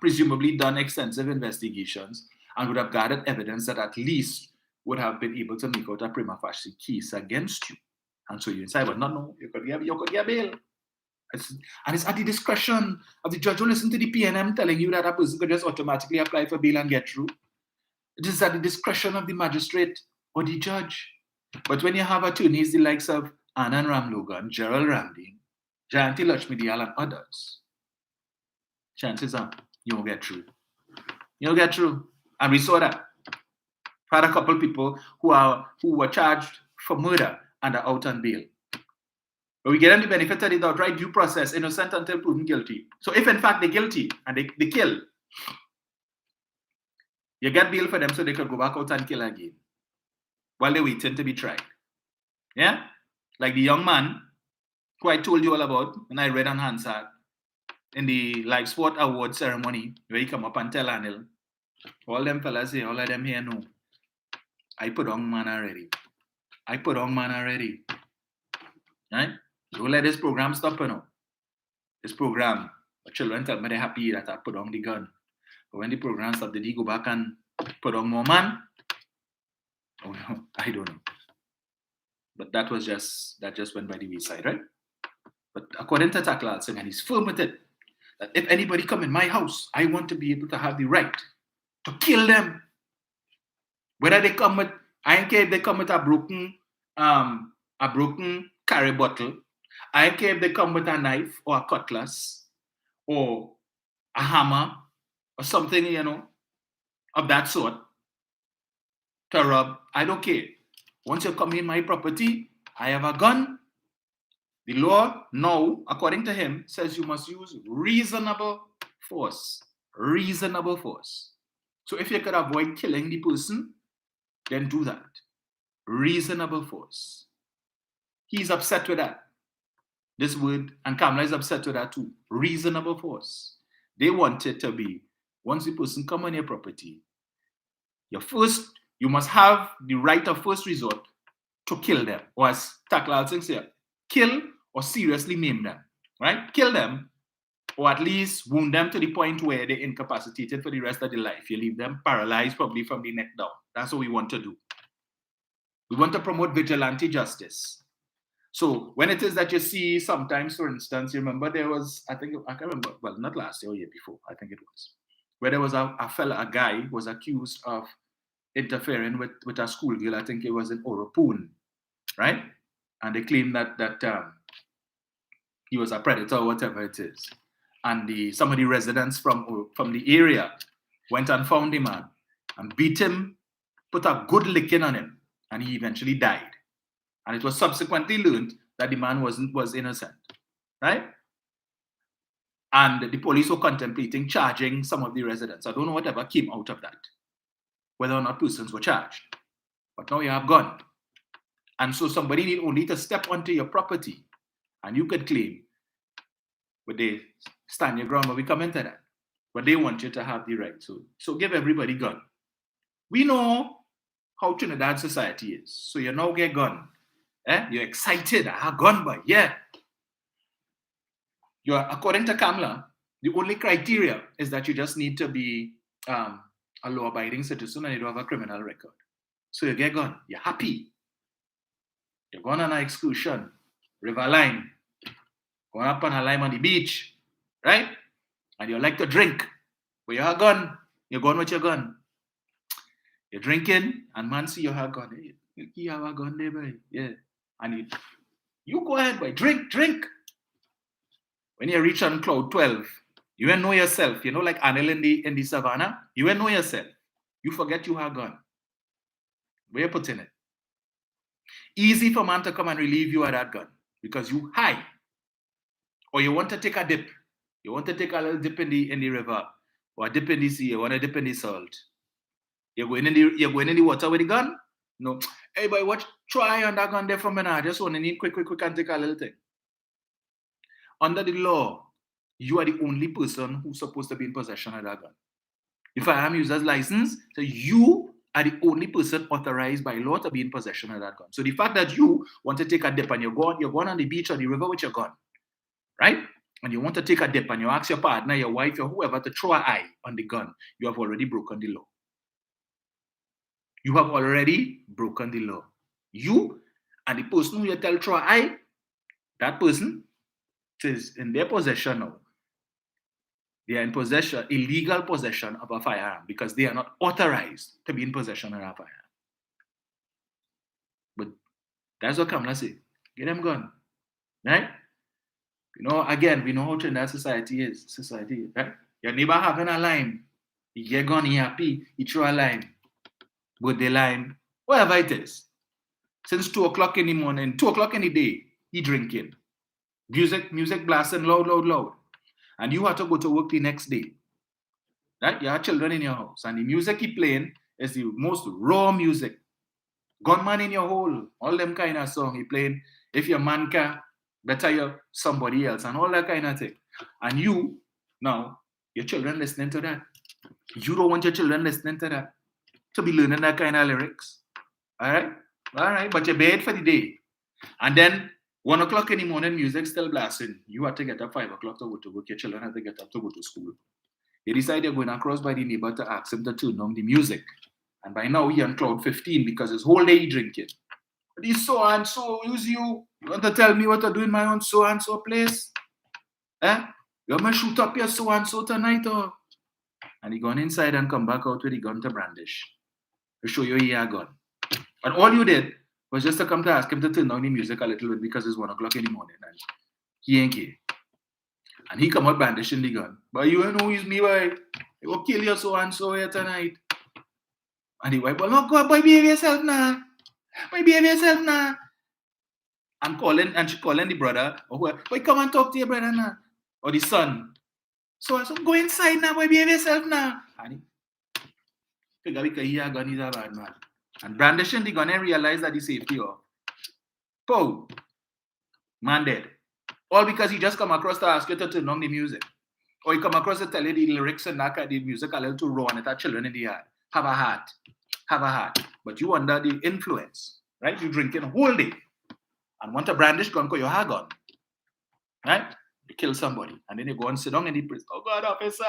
presumably done extensive investigations and would have gathered evidence that at least would have been able to make out a prima facie case against you. And so you inside, but no, you could get bail. And it's at the discretion of the judge. Don't listen to the PNM telling you that a person could just automatically apply for bail and get through. It is at the discretion of the magistrate or the judge. But when you have attorneys the likes of Anand Ramlogan, Gerald Ramding, Jayanti Lakshmi-Dayal, and others, chances are you won't get through. You won't get through. And we saw that. We had a couple of people who were charged for murder and are out on bail. But we get them the benefit of the doubt, right? Due process, innocent until proven guilty. So if in fact they're guilty and they kill, you get bail for them so they could go back out and kill again while they're waiting to be tried. Yeah? Like the young man who I told you all about when I read on Hansard in the Live Sport Award ceremony where he come up and tell Anil, all them fellas here, all of them here know, I put on man already. Right? Don't let this program stop, you know. This program, the children tell me they're happy that I put on the gun. But when the program stopped, did he go back and put on more man? Oh no, I don't know. But that just went by the wayside, right? But according to Taklal Singh, and he's firm with it, that if anybody come in my house, I want to be able to have the right to kill them. Whether they come with, I don't care if they come with a broken carry bottle. I don't care if they come with a knife or a cutlass or a hammer or something, you know, of that sort to rob. I don't care. Once you come in my property, I have a gun. The law now, according to him, says you must use reasonable force. Reasonable force. So if you could avoid killing the person, then do that. Reasonable force. He's upset with that. This word, and Kamala is upset with that too. Reasonable force. They want it to be, once the person come on your property, you must have the right of first resort to kill them. Or as Taklal Singh said, kill or seriously maim them. Right? Kill them, or at least wound them to the point where they're incapacitated for the rest of their life. You leave them paralyzed probably from the neck down. That's what we want to do. We want to promote vigilante justice. So when it is that you see sometimes, for instance, you remember there was, I can't remember, well, not last year or year before, I think it was, where there was a guy was accused of interfering with a schoolgirl. I think it was in Oropoon, right? And they claimed that he was a predator, whatever it is. And some of the residents from the area went and found the man and beat him, put a good licking on him, and he eventually died. And it was subsequently learned that the man was innocent, right? And the police were contemplating charging some of the residents. I don't know whatever came out of that, whether or not persons were charged. But now you have gone. And so somebody need only to step onto your property and you could claim, but they stand your ground, but we come into that. But they want you to have the right. So give everybody gun. We know how Trinidad society is. So you now get gun. You're excited. I have gun, but yeah. According to Kamla, the only criteria is that you just need to be a law-abiding citizen and you don't have a criminal record. So you get gun. You're happy. You're going on an excursion, river line, going up on a lime on the beach, right? And you like to drink, but you have a gun. You're going with your gun. You're drinking, and man see you have a gun. Hey, you have a gun there, boy. Yeah. And you go ahead, boy. Drink. When you reach on cloud 12, you ain't know yourself. You know, like Anil in the savannah, you ain't know yourself. You forget you have a gun. Where you putting it? Easy for man to come and relieve you of that gun because you high. Or you want to take a dip. You want to take a little dip in the river or a dip in the sea. You want to dip in the salt. You're going in the water with the gun? No. Hey, boy, try on that gun there for me now. I just want to need quick and take a little thing. Under the law, you are the only person who's supposed to be in possession of that gun. The firearm user's license, so you are the only person authorized by law to be in possession of that gun. So the fact that you want to take a dip and you're going on the beach or the river with your gun, right? And you want to take a dip and you ask your partner, your wife, or whoever to throw an eye on the gun, you have already broken the law. You have already broken the law. You and the person who you tell throw an eye, that person is in their possession now. They are in possession, illegal possession of a firearm because they are not authorized to be in possession of a firearm. But that's what Kamla say. Get them gun, right? You know, again, we know how Trinidad society is, right? Your neighbor having a lime, he get gun, he happy, he throw a lime, but the lime, whatever it is. Since 2 o'clock in the morning, 2 o'clock in the day, he drinking. Music blasting loud. And you have to go to work the next day. Right? You have children in your house. And the music he playing is the most raw music. Gunman in your hole. All them kind of song he playing. If your man can, better you're somebody else. And all that kind of thing. And you, now, your children listening to that. You don't want your children listening to that. To be learning that kind of lyrics. All right. But you bed for the day. And then 1 o'clock in the morning, music still blasting. You have to get up 5 o'clock to go to work. Your children have to get up to go to school. You decide you're going across by the neighbor to ask him to turn on the music. And by now, he on cloud 15 because his whole day he drinking. But he's so and so, use you. You want to tell me what to do in my own so and so place? You want me to shoot up your so and so tonight? Or? And he gone inside and come back out with the gun to brandish. To show you he had a gun. And all you did was just to come to ask him to turn down the music a little bit because it's 1 o'clock in the morning and he ain't care. And he come out brandishing the gun. But you ain't know it's me, boy. They will kill you so and so here tonight. And the wife, well, no, go, boy, behave yourself now. And she calling the brother, or whoever, boy, come and talk to your brother now. Or the son. So I said, go inside now, boy, behave yourself now. And he figure because he had a gun, he's a bad man. And brandishing the gun and realize that the safety off. Pow! Man dead. All because he just come across to ask you to turn on the music. Or he come across to tell you the lyrics and that the music a little too raw and it had children in the yard. Have a heart. But you under the influence, right? You drinking a whole day and want to brandish gun because you have a gun. Right? You kill somebody and then you go and sit down in the prison. Oh God, officer,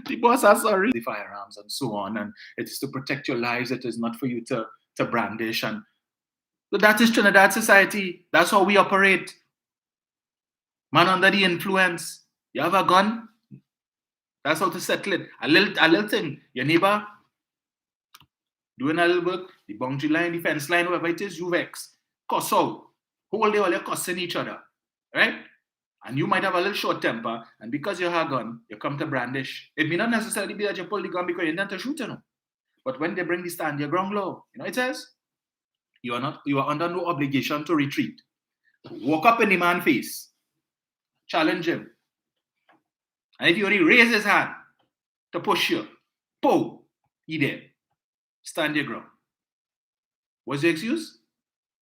the boss are sorry. The firearms and so on, and it is to protect your lives. It is not for you to brandish. And so that is Trinidad society. That's how we operate. Man under the influence. You have a gun. That's how to settle it. A little thing. Your neighbor doing a little work. The boundary line, the fence line, whatever it is, you vex. Cuss out. Whole day all you're cussing each other. Right? And you might have a little short temper, and because you have a gun, you come to brandish. It may not necessarily be that you pull the gun because you intend to shoot, But when they bring the stand your ground law, it says you are under no obligation to retreat. Walk up in the man's face, challenge him. And if you only raise his hand to push you, he dead. Stand your ground. What's the excuse?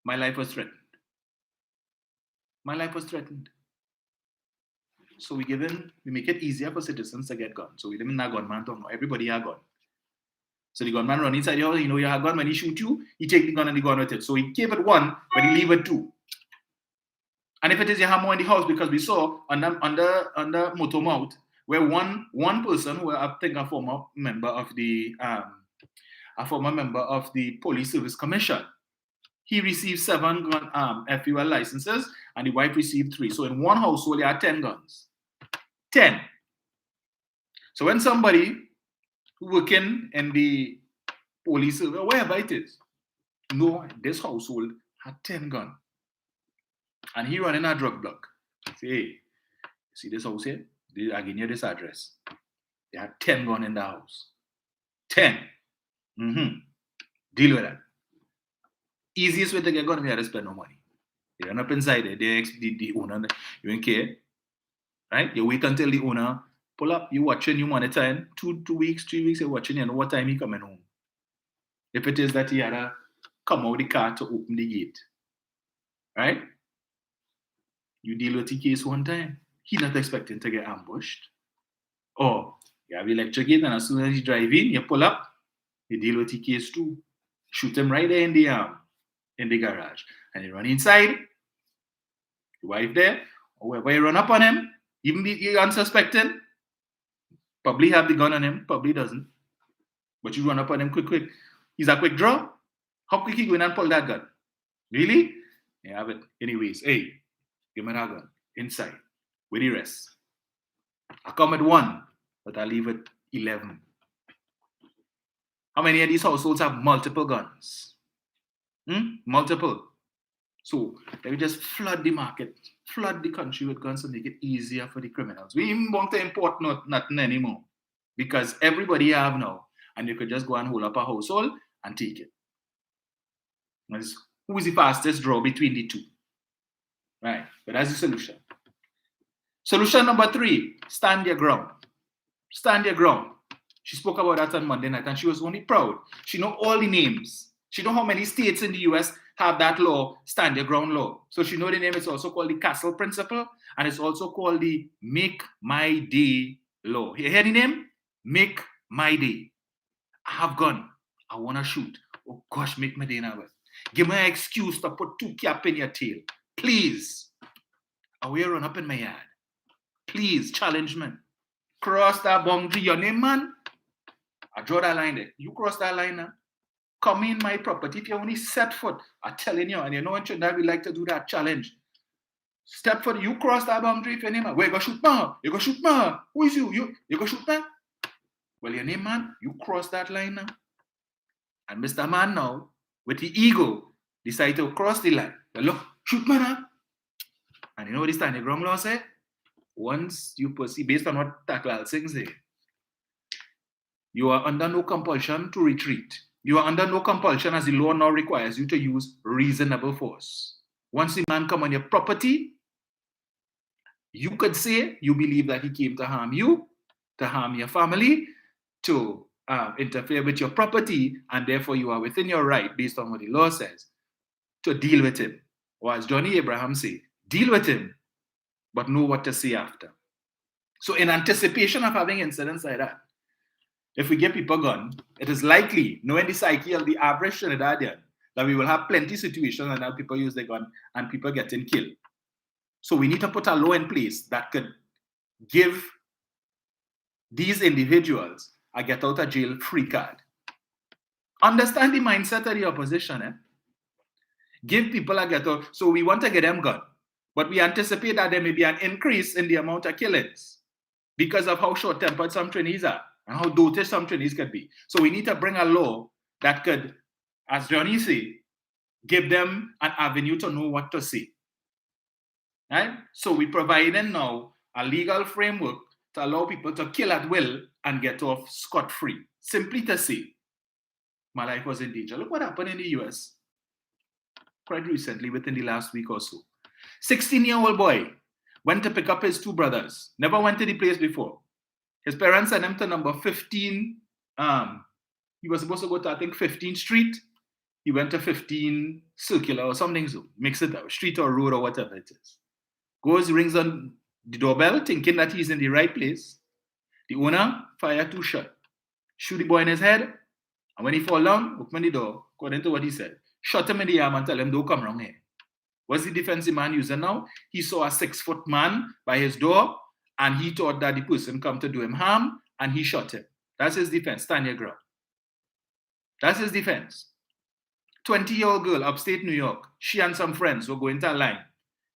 My life was threatened. My life was threatened. So we make it easier for citizens to get guns. So we didn't have gunman to know. Everybody had a gun. So the gunman run inside your house, you have a gun. When he shoot you, he take the gun and the gun with it. So he keep it 1, but he leave it 2. And if it is you have more in the house, because we saw under Motomouth, where one person who I think a former member of the Police Service Commission, he received 7 gun FUL licenses, and the wife received 3. So in one household, you had 10 guns. 10. So when somebody working in the police service, wherever it is, this household had 10 guns. And he running a drug block. Say, hey, see this house here? I give you this address. They had 10 guns in the house. 10. Deal with that. Easiest way to get gun, you have to spend no money. You run up inside there, the owner, you don't care. Right? You wait until the owner pull up, you watching, you monitoring, 2 weeks, 3 weeks, you're watching, you know what time he coming home. If it is that he had to come out the car to open the gate. Right? You deal with the case one time. He's not expecting to get ambushed. Or you have electric gate, and as soon as you drive in, you pull up, you deal with the case too. Shoot him right there in the garage. And you run inside, your wife there, or wherever you run up on him, even the unsuspecting, probably have the gun on him, probably doesn't. But you run up on him quick. He's a quick draw. How quick he go in and pull that gun? Really? You have it. Anyways, hey, give me that gun. Inside. With the rest. I come at 1, but I leave at 11. How many of these households have multiple guns? Multiple. So they just flood the market, flood the country with guns to make it easier for the criminals. We even want to import nothing anymore because everybody have now, and you could just go and hold up a household and take it. Who is the fastest draw between the two? Right, but that's the solution. Solution number 3, stand your ground. Stand your ground. She spoke about that on Monday night, and she was only proud. She know all the names. She know how many states in the US have that law, stand your ground law. So she know the name. It's also called the Castle Principle, and it's also called the Make My Day law. You hear the name? Make My Day. I have gun. I want to shoot. Oh gosh, make my day now. Give me an excuse to put 2 cap in your tail. Please. I will run up in my yard. Please, challenge me. Cross that boundary. Your name, man? I draw that line there. You cross that line now. Come in my property. If you only set foot, I'm telling you, and you know in Trinidad we like to do that challenge. Step foot, you cross that boundary if your name, where you go shoot man? You go shoot man. Who is you? You go shoot man? Well, your name, man, you cross that line now. And Mr. Man now, with the ego, decide to cross the line. Well, look, shoot man now. And you know what the standing ground law say? Once you perceive, based on what Taklal Singh say, you are under no compulsion to retreat. You are under no compulsion as the law now requires you to use reasonable force. Once the man come on your property, you could say you believe that he came to harm you, to harm your family, to interfere with your property, and therefore you are within your right, based on what the law says, to deal with him. Or as Johnny Abraham say, deal with him, but know what to say after. So in anticipation of having incidents like that, if we get people gun, it is likely, knowing the psyche of the average Trinidadian, that we will have plenty of situations and that people use the gun and people getting killed. So we need to put a law in place that could give these individuals a get out of jail free card. Understand the mindset of the opposition. Give people a get out. So we want to get them gun, but we anticipate that there may be an increase in the amount of killings because of how short-tempered some Trinis are and how doted some Trinis could be. So we need to bring a law that could, as Johnny say, give them an avenue to know what to say. Right? So we providing now a legal framework to allow people to kill at will and get off scot-free. Simply to say, my life was in danger. Look what happened in the US quite recently, within the last week or so. 16-year-old boy went to pick up his two brothers. Never went to the place before. His parents sent him to number 15. He was supposed to go to, I think, 15th Street. He went to 15 Circular or something, so mix it up, street or road or whatever it is. Goes, rings on the doorbell, thinking that he's in the right place. The owner fire 2 shots, shoot the boy in his head, and when he fall down, open the door, according to what he said, shot him in the arm and tell him, don't come around here. What's the defensive man using now? He saw a 6-foot man by his door, and he thought that the person come to do him harm, and he shot him. That's his defense. Stand your ground. That's his defense. 20-year-old girl, upstate New York. She and some friends were going to a line.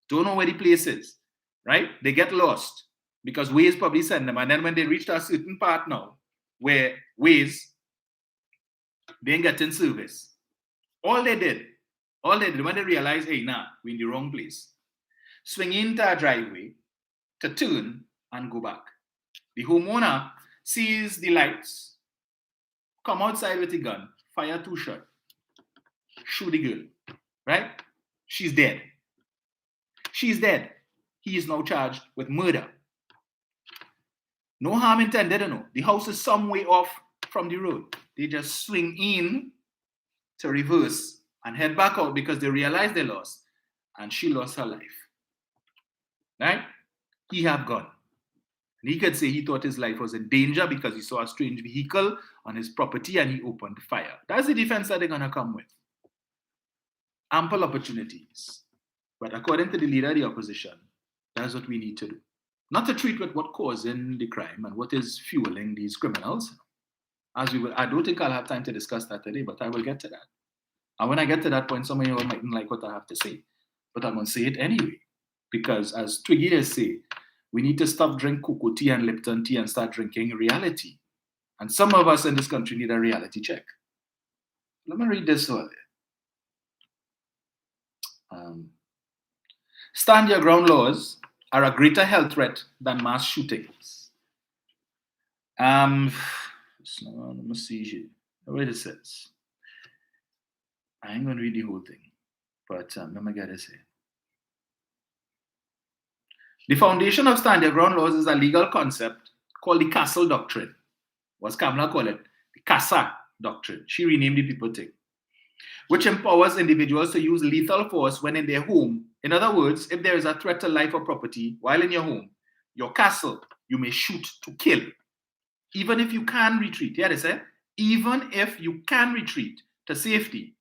Don't know where the place is, right? They get lost because Waze probably send them. And then when they reached a certain part now, where Waze, they ain't getting service. All they did when they realized, hey, nah, we're in the wrong place, swing into a driveway to turn and go back. The homeowner sees the lights, come outside with a gun, fire 2 shots, shoot the girl, right? She's dead. She's dead. He is now charged with murder. No harm intended, no. The house is some way off from the road. They just swing in to reverse and head back out because they realized they lost, and she lost her life. Right? He had gone. And he could say he thought his life was in danger because he saw a strange vehicle on his property and he opened fire. That's the defense that they're going to come with. Ample opportunities. But according to the leader of the opposition, that's what we need to do. Not to treat with what causing the crime and what is fueling these criminals. As we will, I don't think I'll have time to discuss that today, but I will get to that. And when I get to that point, some of you mightn't like what I have to say, but I'm going to say it anyway. Because as Twiggy has said, we need to stop drinking cocoa tea and Lipton tea and start drinking reality. And some of us in this country need a reality check. Let me read this one. Stand your ground laws are a greater health threat than mass shootings. Let me see here. Wait it says. I ain't going to read the whole thing, but let me get this here. The foundation of stand your ground laws is a legal concept called the Castle Doctrine. What's Kamala call it? The CASA Doctrine. She renamed the people thing, which empowers individuals to use lethal force when in their home. In other words, if there is a threat to life or property while in your home, your castle, you may shoot to kill. Even if you can retreat. Yeah, they say, even if you can retreat to safety.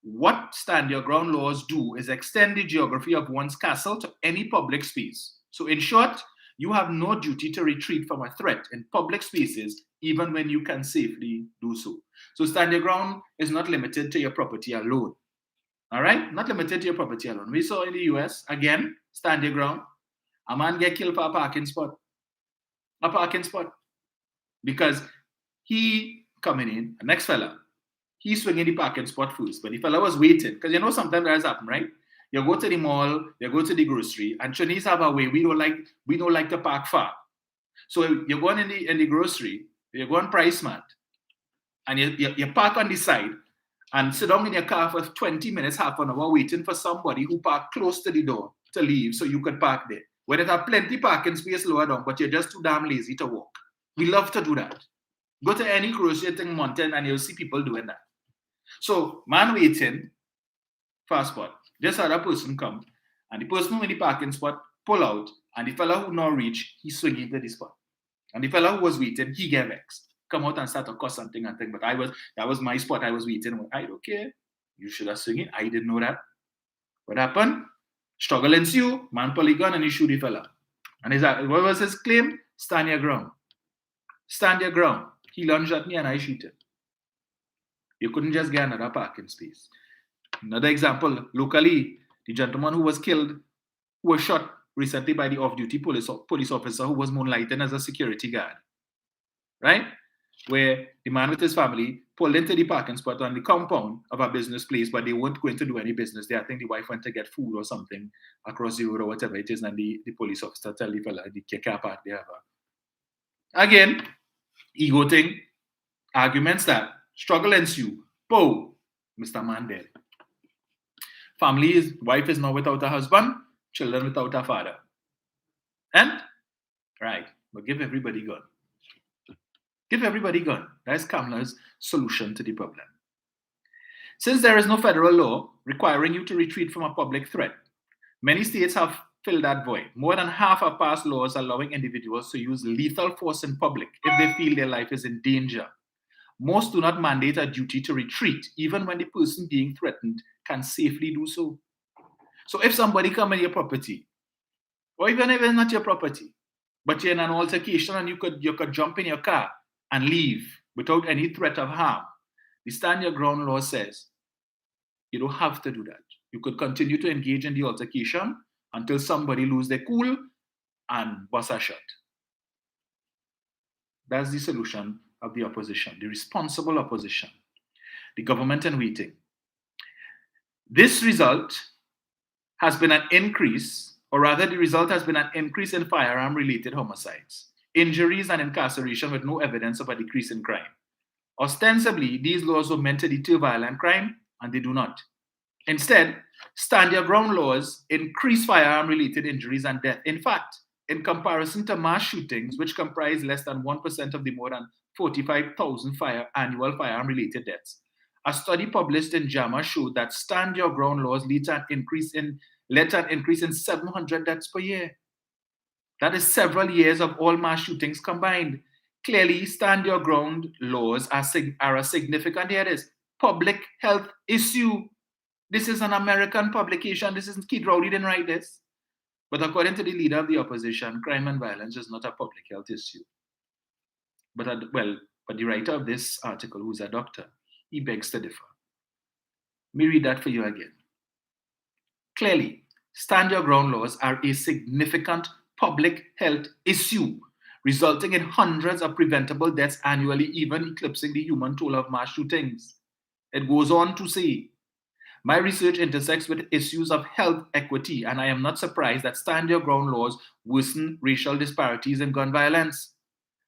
What stand your ground laws do is extend the geography of one's castle to any public space. So in short, you have no duty to retreat from a threat in public spaces, even when you can safely do so. So stand your ground is not limited to your property alone. All right? Not limited to your property alone. We saw in the US, again, stand your ground. A man get killed for a parking spot. A parking spot. Because he coming in, the next fella, he swinging the parking spot first. But the fella was waiting. Because you know sometimes that has happened, right? You go to the mall, you go to the grocery, and Chinese have a way. We don't like to park far. So you're going in the grocery, you go on Price Mart, and you park on the side and sit down in your car for 20 minutes, half an hour, waiting for somebody who parked close to the door to leave so you could park there. Where there's plenty parking space lower down, but you're just too damn lazy to walk. We love to do that. Go to any grocery thing mountain and you'll see people doing that. So man waiting for a spot. Just had a person come, and the person who in the parking spot pull out, and the fella who now reach, he swing into the spot. And the fella who was waiting, he get vexed. Come out and start to cuss something and think, but that was my spot, I was waiting. I don't care. You should have swing it. I didn't know that. What happened? Struggle ensue, man pull a gun and he shoot the fella. And what was his claim? Stand your ground. Stand your ground. He lunged at me and I shoot him. You couldn't just get another parking space. Another example, locally, the gentleman who was killed, who was shot recently by the off-duty police officer who was moonlighting as a security guard, right? Where the man with his family pulled into the parking spot on the compound of a business place, but they weren't going to do any business there. I think the wife went to get food or something across the road or whatever it is, and the police officer tell the fella, the car park there. Again, ego thing, arguments that struggle ensue. Boom, Mr. Man dead. Wife is now without a husband, children without a father. And, right, but give everybody gun. Give everybody gun. That's Kamla's solution to the problem. Since there is no federal law requiring you to retreat from a public threat, many states have filled that void. More than half have passed laws allowing individuals to use lethal force in public if they feel their life is in danger. Most do not mandate a duty to retreat, even when the person being threatened can safely do so. So if somebody come in your property, or even if it's not your property, but you're in an altercation and you could jump in your car and leave without any threat of harm, the stand your ground law says you don't have to do that. You could continue to engage in the altercation until somebody lose their cool and bust a shot. That's the solution of the opposition, the responsible opposition, the government in waiting. This result has been an increase, or rather the result has been an increase in firearm-related homicides, injuries and incarceration with no evidence of a decrease in crime. Ostensibly, these laws were meant to deter violent crime, and they do not. Instead, stand your ground laws increase firearm-related injuries and death. In fact, in comparison to mass shootings, which comprise less than 1% of the more than 45,000 annual firearm-related deaths, a study published in JAMA showed that stand your ground laws led to an increase in 700 deaths per year. That is several years of all mass shootings combined. Clearly, stand your ground laws are a significant, here it is, public health issue. This is an American publication. This isn't Kid Rowley didn't write this. But according to the leader of the opposition, crime and violence is not a public health issue. But the writer of this article, who's a doctor, he begs to differ. Let me read that for you again. Clearly, stand your ground laws are a significant public health issue, resulting in hundreds of preventable deaths annually, even eclipsing the human toll of mass shootings. It goes on to say, my research intersects with issues of health equity, and I am not surprised that stand your ground laws worsen racial disparities in gun violence.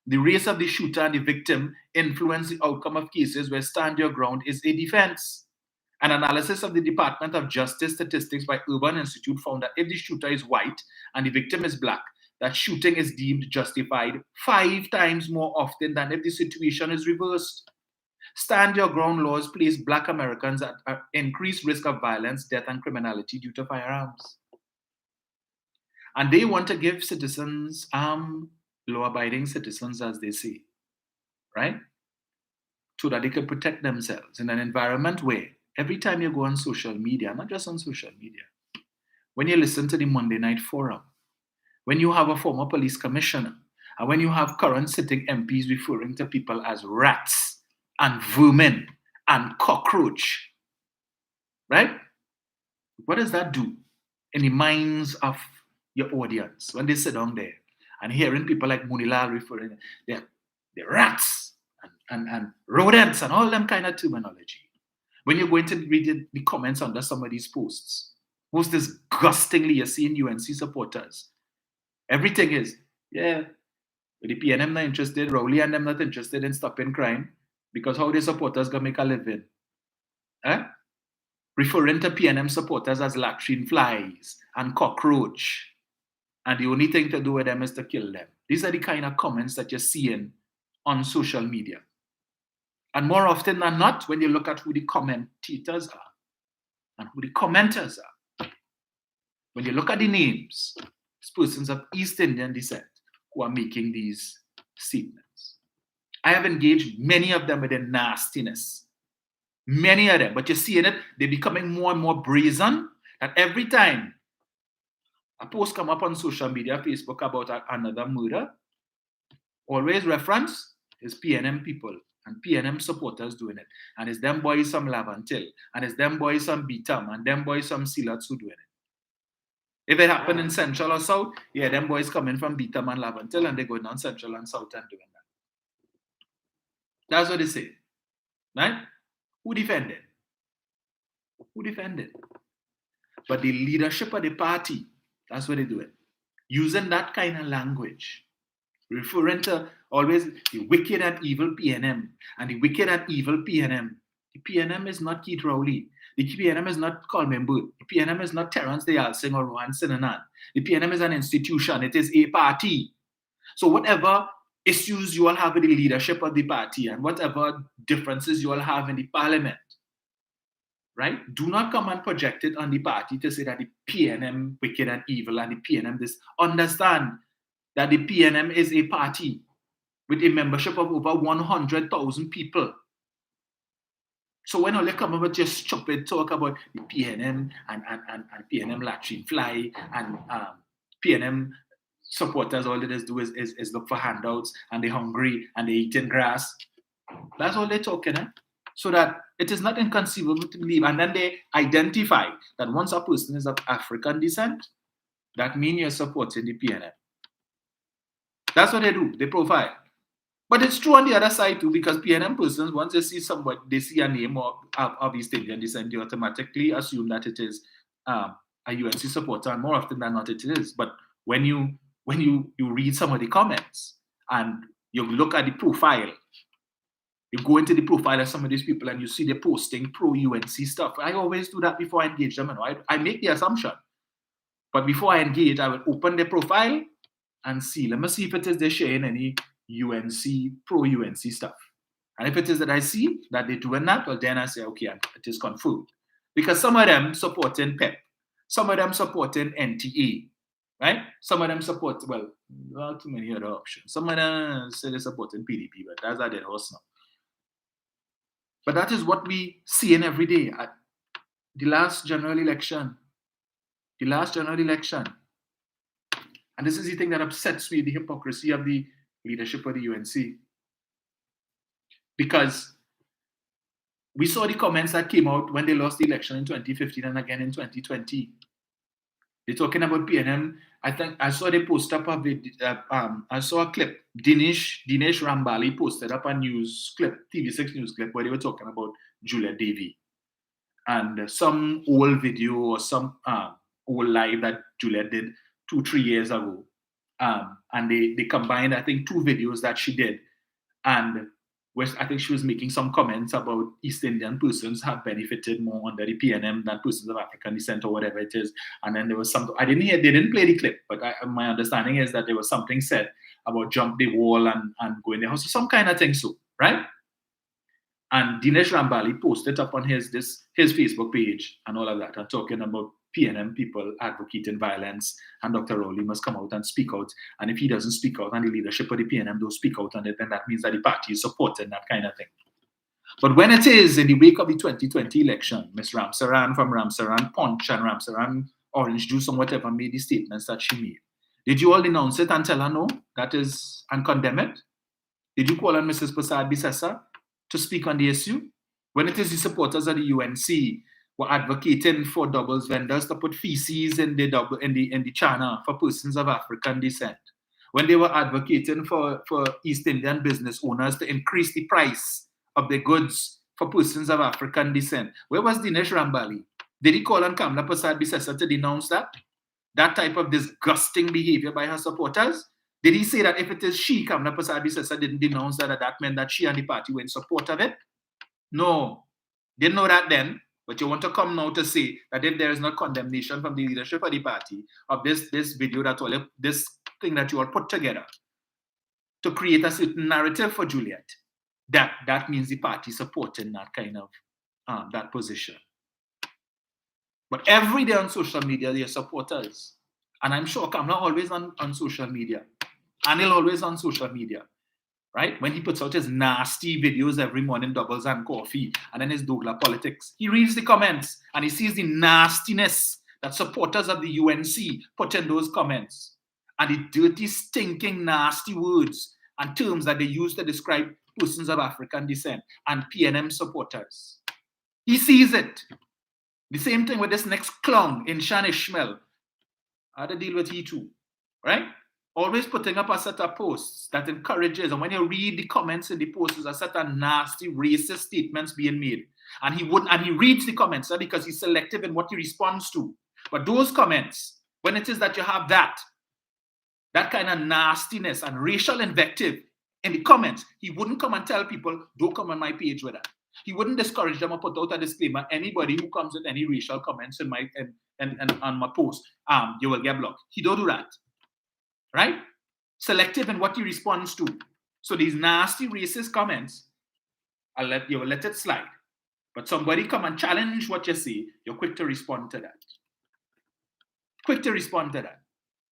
The race of the shooter and the victim influence the outcome of cases where stand your ground is a defense. An analysis of the Department of Justice statistics by Urban Institute found that if the shooter is white and the victim is black, that shooting is deemed justified 5 times more often than if the situation is reversed. Stand your ground laws place Black Americans at increased risk of violence, death, and criminality due to firearms. And they want to give citizens, law-abiding citizens, as they say, right? So that they can protect themselves in an environment where every time you go on social media, not just on social media, when you listen to the Monday Night Forum, when you have a former police commissioner, and when you have current sitting MPs referring to people as rats, and vermin and cockroach, right? What does that do in the minds of your audience when they sit down there and hearing people like Munilal referring, they're rats and rodents and all them kind of terminology? When you're going to read the comments under some of these posts, most disgustingly, you're seeing UNC supporters. Everything is, the PNM not interested, Rowley and them not interested in stopping crime, because how the supporters gonna make a living? Referring to PNM supporters as latrine flies and cockroach, and the only thing to do with them is to kill them. These are the kind of comments that you're seeing on social media. And more often than not, when you look at who the commentators are and who the commenters are, when you look at the names, it's persons of East Indian descent who are making these statements. I have engaged many of them with their nastiness. Many of them. But you're seeing it, they're becoming more and more brazen, that every time a post come up on social media, Facebook, about another murder, always reference is PNM people and PNM supporters doing it. And it's them boys from Lavantil, and it's them boys from Beatam, and them boys from Silats who doing it. If it happened in Central or South, them boys coming from Beatam and Lavantil, and they go down Central and South and doing that. That's what they say. right? Who defended? Who defended? But the leadership of the party, that's what they do it. Using that kind of language, referring to always the wicked and evil PNM and the wicked and evil PNM. The PNM is not Keith Rowley. The PNM is not Coleman Booth. The PNM is not Terence Deyalsingh or Rohan Sinanan. The PNM is an institution. It is a party. So whatever issues you all have with the leadership of the party and whatever differences you all have in the parliament, right? Do not come and project it on the party to say that the PNM wicked and evil and the PNM this. Understand that the PNM is a party with a membership of over 100,000 people. So when all they come up with just stupid talk about the PNM and PNM latrine fly and PNM supporters, all they do is look for handouts and they're hungry and they're eating grass. That's all they're talking, so that it is not inconceivable to believe. And then they identify that once a person is of African descent, that means you're supporting the PNM. That's what they do. They profile. But it's true on the other side too, because PNM persons, once they see somebody, they see a name of East Indian descent, they automatically assume that it is a UNC supporter, and more often than not it is. But when you read some of the comments and you look at the profile, you go into the profile of some of these people and you see they're posting pro-UNC stuff. I always do that before I engage them. I make the assumption. But before I engage, I will open the profile and see. Let me see if it is they're sharing any UNC, pro-UNC stuff. And if it is that I see that they're doing that, well, then I say, okay, it is confirmed. Because some of them supporting PEP. Some of them supporting NTA. Right? Some of them support, well, not too many other options. Some of them say they're supporting PDP, but that's a dead horse now. But that is what we see in every day. At the last general election, and this is the thing that upsets me, the hypocrisy of the leadership of the UNC. Because we saw the comments that came out when they lost the election in 2015 and again in 2020. They're talking about PNM. I think I saw they post up I saw a clip. Dinesh Rambali posted up a news clip, TV6 news clip, where they were talking about Juliet Davy. And some old video or some old live that Juliet did 2-3 years ago. And they combined, I think, 2 videos that she did. And I think she was making some comments about East Indian persons have benefited more under the PNM than persons of African descent or whatever it is. And then there was some, they didn't play the clip, but my understanding is that there was something said about jump the wall and go in the house, some kind of thing, so, right? And Dinesh Rambali posted up on his Facebook page and all of that, and talking about PNM people advocating violence, and Dr. Rowley must come out and speak out. And if he doesn't speak out and the leadership of the PNM don't speak out on it, then that means that the party is supporting that kind of thing. But when it is in the wake of the 2020 election, Ms. Ramsaran from Ramsaran Punch and Ramsaran Orange Juice and whatever made the statements that she made, did you all denounce it and tell her no, that is, and condemn it? Did you call on Mrs. Prasad Bisesa to speak on the issue? When it is the supporters of the UNC were advocating for doubles vendors to put feces in the channel for persons of African descent, when they were advocating for East Indian business owners to increase the price of the goods for persons of African descent, where was Dinesh Rambali? Did he call on Kamla Prasad Bisesa to denounce that type of disgusting behavior by her supporters? Did he say that if it is she, Kamla Prasad Bisesa, didn't denounce that meant that she and the party were in support of it? No, didn't know that then. But you want to come now to say that if there is not condemnation from the leadership of the party of this video, this thing that you all put together to create a certain narrative for Juliet, that means the party supporting that kind of that position. But every day on social media, they are supporters. And I'm sure Kamla always on social media. Anil always on social media. Right? When he puts out his nasty videos every morning, doubles and coffee, and then his Douglas politics, he reads the comments and he sees the nastiness that supporters of the UNC put in those comments, and the dirty, stinking, nasty words and terms that they use to describe persons of African descent and PNM supporters. He sees it. The same thing with this next clown, Inshan Ishmael. I had to deal with he too, right? always putting up a set of posts that encourages, and when you read the comments in the posts, there's a set of nasty, racist statements being made. And he reads the comments because he's selective in what he responds to. But those comments, when it is that you have that kind of nastiness and racial invective in the comments, he wouldn't come and tell people, don't come on my page with that. He wouldn't discourage them or put out a disclaimer. Anybody who comes with any racial comments in my on my post, you will get blocked. He don't do that. Right? Selective in what he responds to. So these nasty racist comments, you will let it slide. But somebody come and challenge what you say, you're quick to respond to that. Quick to respond to that.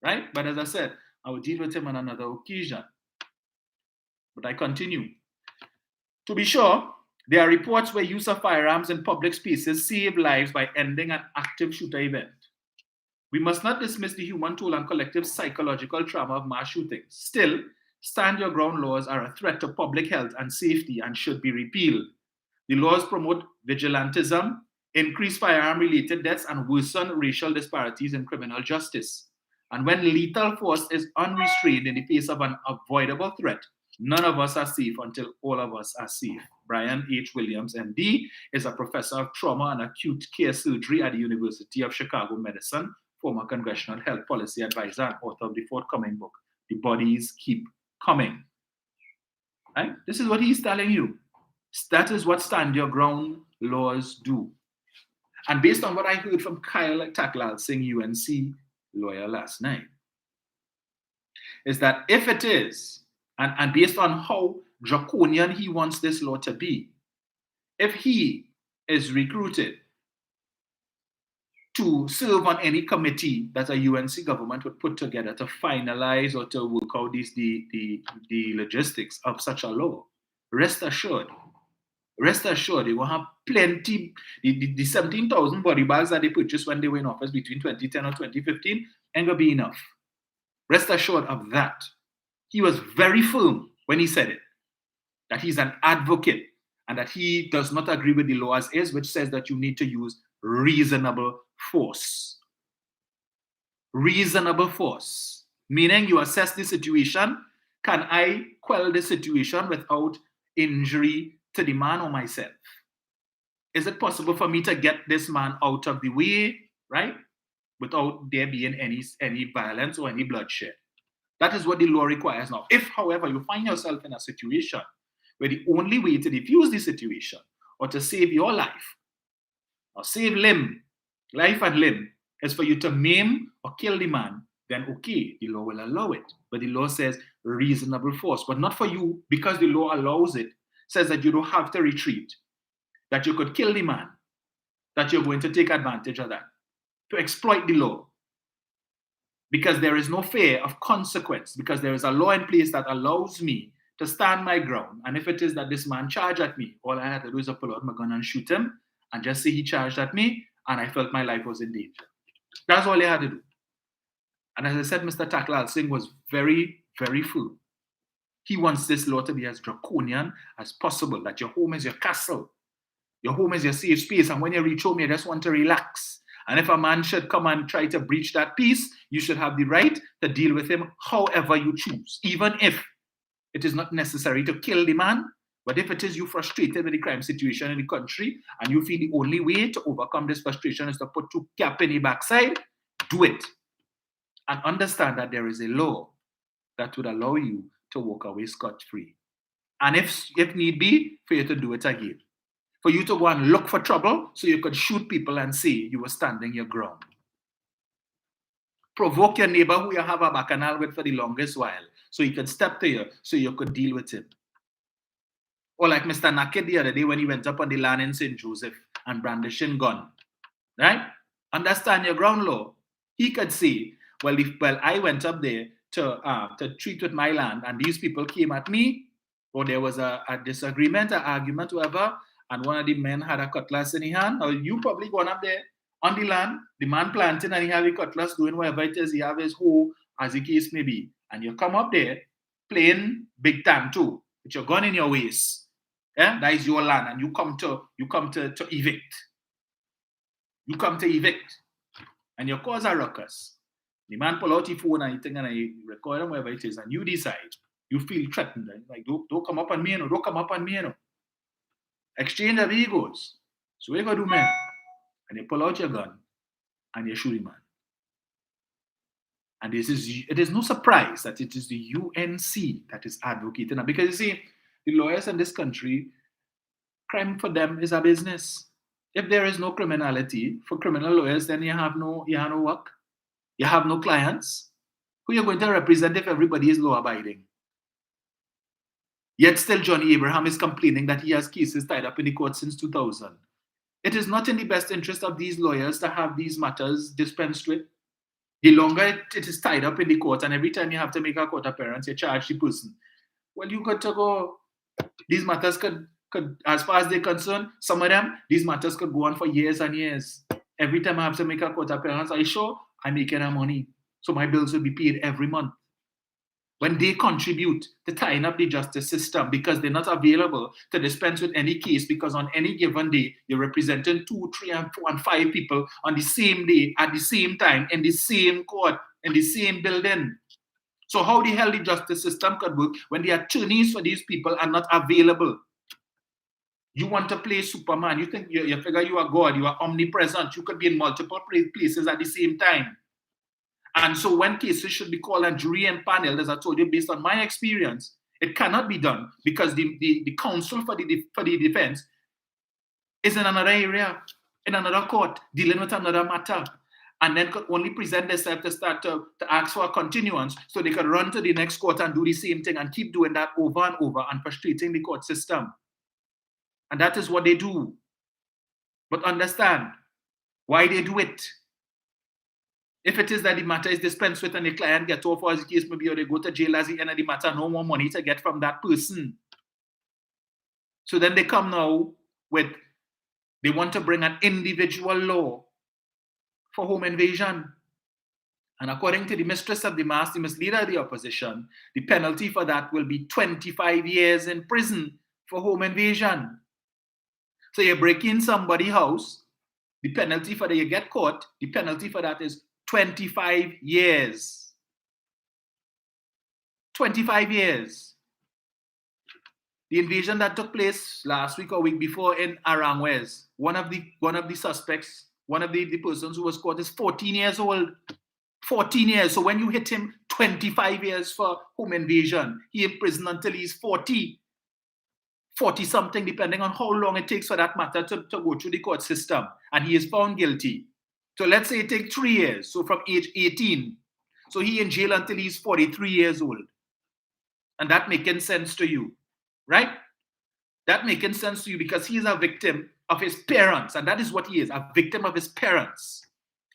Right? But as I said, I will deal with him on another occasion. But I continue. To be sure, there are reports where use of firearms in public spaces save lives by ending an active shooter event. We must not dismiss the human toll and collective psychological trauma of mass shootings. Still, stand your ground laws are a threat to public health and safety and should be repealed. The laws promote vigilantism, increase firearm-related deaths, and worsen racial disparities in criminal justice. And when lethal force is unrestrained in the face of an avoidable threat, none of us are safe until all of us are safe. Brian H. Williams, MD, is a professor of trauma and acute care surgery at the University of Chicago Medicine, former congressional health policy advisor, and author of the forthcoming book, The Bodies Keep Coming. Right? This is what he's telling you. That is what stand your ground laws do. And based on what I heard from Kyle Taklal Singh, UNC lawyer last night, is that if it is, and based on how draconian he wants this law to be, if he is recruited to serve on any committee that a UNC government would put together to finalize or to work out the logistics of such a law, rest assured, they will have plenty. The 17,000 body bags that they purchased when they were in office between 2010 and 2015 ain't gonna be enough. Rest assured of that. He was very firm when he said it, that he's an advocate and that he does not agree with the law as is, which says that you need to use reasonable force. Reasonable force, meaning you assess the situation. Can I quell the situation without injury to the man or myself? Is it possible for me to get this man out of the way, right, without there being any violence or any bloodshed? That is what the law requires now. If, however, you find yourself in a situation where the only way to defuse the situation or to save your life or save life and limb, is for you to maim or kill the man, then okay, the law will allow it. But the law says reasonable force, but not for you, because the law allows it, says that you don't have to retreat, that you could kill the man, that you're going to take advantage of that, to exploit the law. Because there is no fear of consequence, because there is a law in place that allows me to stand my ground. And if it is that this man charged at me, all I had to do is to pull out my gun and shoot him and just say he charged at me and I felt my life was in danger. That's all I had to do. And as I said, Mr. Taklal Singh was very, very firm. He wants this law to be as draconian as possible, that your home is your castle. Your home is your safe space. And when you reach home, you just want to relax. And if a man should come and try to breach that peace, you should have the right to deal with him however you choose, even if it is not necessary to kill the man. But if it is you frustrated with the crime situation in the country and you feel the only way to overcome this frustration is to put two cap in the backside, do it. And understand that there is a law that would allow you to walk away scot-free. And if need be, for you to do it again. For you to go and look for trouble so you could shoot people and say you were standing your ground. Provoke your neighbor who you have a bacchanal with for the longest while so he could step to you so you could deal with him. Or like Mr. Naked the other day when he went up on the land in St. Joseph and brandishing gun. Right? Understand your ground law. He could say, well, I went up there to treat with my land and these people came at me, or there was a disagreement, an argument, whatever, and one of the men had a cutlass in his hand, or you probably gone up there on the land, the man planting and he have a cutlass doing whatever it is, he have his hoe, as the case may be, and you come up there playing big time too, with your gun in your waist. Yeah? That is your land, and you come to evict. You come to evict, and you cause a ruckus. The man pull out your phone and you think and I record them wherever it is, and you decide, you feel threatened, right? Like don't come up on me, don't come up on me, Exchange of egos. So what you gonna do, man? And you pull out your gun and you shoot him, man. And it is no surprise that it is the UNC that is advocating that. Because you see, the lawyers in this country, crime for them is a business. If there is no criminality for criminal lawyers, then you have no work. You have no clients. Who are you going to represent if everybody is law abiding? Yet still Johnny Abraham is complaining that he has cases tied up in the court since 2000. It is not in the best interest of these lawyers to have these matters dispensed with. The longer it is tied up in the court, and every time you have to make a court appearance, you charge the person. Well, you got to go. These matters could, as far as they're concerned, some of them, these matters could go on for years and years. Every time I have to make a court appearance, I sure I'm making a money. So my bills will be paid every month. When they contribute to tying up the justice system because they're not available to dispense with any case, because on any given day, you're representing 2, 3, and 4, and 5 people on the same day, at the same time, in the same court, in the same building. So how the hell the justice system could work when the attorneys for these people are not available? You want to play Superman. You think you figure you are God, you are omnipresent. You could be in multiple places at the same time. And so when cases should be called and jury and panel, as I told you, based on my experience, it cannot be done because the counsel for the defense is in another area, in another court, dealing with another matter, and then could only present themselves to start to ask for a continuance so they could run to the next court and do the same thing and keep doing that over and over and frustrating the court system. And that is what they do. But understand why they do it. If it is that the matter is dispensed with and the client gets off, or as the case may be, or they go to jail as the end of the matter, no more money to get from that person. So then they come now with, they want to bring an individual law for home invasion. And according to the mistress of the mass, the misleader of the opposition, the penalty for that will be 25 years in prison for home invasion. So you break in somebody's house, the penalty for that, you get caught, the penalty for that is 25 years. 25 years. The invasion that took place last week or week before in Aranjuez, one of the suspects, one of the persons who was caught is 14 years old. 14 years. So when you hit him 25 years for home invasion, he in prison until he's 40 something, depending on how long it takes for that matter to go through the court system. And he is found guilty. So let's say it takes 3 years. So from age 18. So he in jail until he's 43 years old. And that making sense to you, right? That making sense to you because he is a victim of his parents. And that is what he is, a victim of his parents.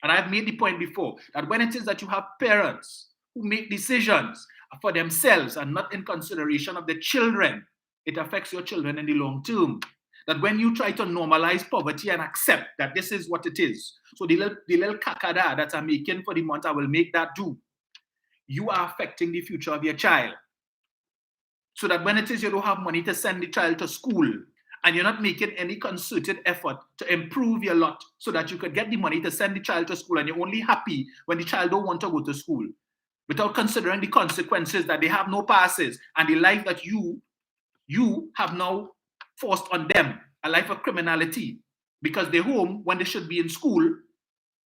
And I've made the point before that when it is that you have parents who make decisions for themselves and not in consideration of the children, it affects your children in the long term. That when you try to normalize poverty and accept that this is what it is, so the little kakada that I'm making for the month, I will make that do. You are affecting the future of your child. So that when it is you don't have money to send the child to school, and you're not making any concerted effort to improve your lot so that you could get the money to send the child to school, and you're only happy when the child don't want to go to school, without considering the consequences that they have no passes, and the life that you have now forced on them, a life of criminality, because they're home when they should be in school,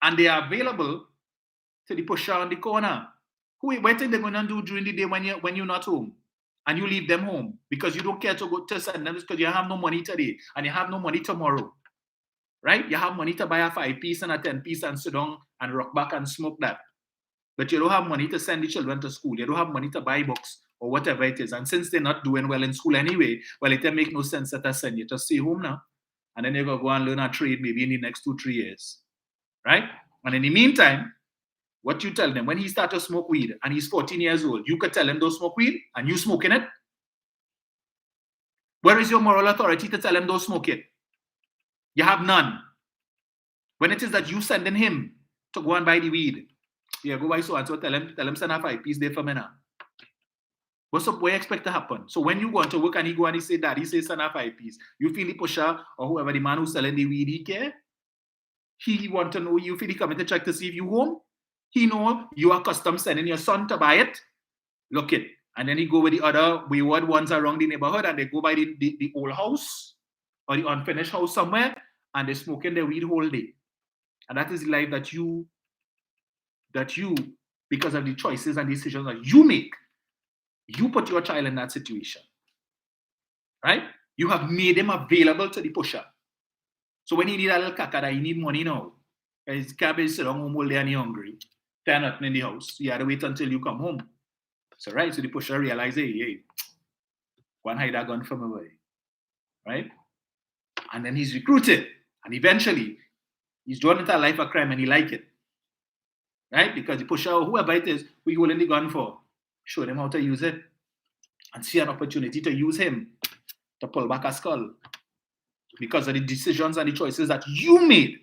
and they are available to the pusher on the corner. What do they're going to do during the day when you're not home? And you leave them home because you don't care to go to send them because you have no money today and you have no money tomorrow, right? You have money to buy a 5-piece and a 10-piece and sit down and rock back and smoke that. But you don't have money to send the children to school. You don't have money to buy books or whatever it is. And since they're not doing well in school anyway, well, it make no sense that I send you to stay home now. And then you're going to go and learn a trade maybe in the next 2-3 years, right? And in the meantime, what you tell them, when he starts to smoke weed and he's 14 years old, you could tell him don't smoke weed and you smoking it. Where is your moral authority to tell him don't smoke it? You have none. When it is that you sending him to go and buy the weed, yeah, go buy so and so, tell him send a 5-piece there for me now. What's up? What you expect to happen? So when you go to work and he go and he say, Daddy say send a 5-piece, you feel the pusher or whoever the man who's selling the weed, he care? He want to know you feel he coming to check to see if you home? He know you are accustomed sending your son to buy it. Look it. And then he go with the other wayward ones around the neighborhood and they go by the old house or the unfinished house somewhere and they're smoking their weed whole day. And that is the life that you, because of the choices and decisions that you make, you put your child in that situation. Right? You have made him available to the pusher. So when he need a little kakada, he need money now. His cabbage sit down home all day and he's hungry. There's nothing in the house. You have to wait until you come home. So right, so the pusher realizes, hey, go and hide that gun from away. Right? And then he's recruited. And eventually, he's drawn into a life of crime and he like it. Right? Because the pusher, whoever it is, who you holding the gun for, show them how to use it. And see an opportunity to use him to pull back a skull. Because of the decisions and the choices that you made.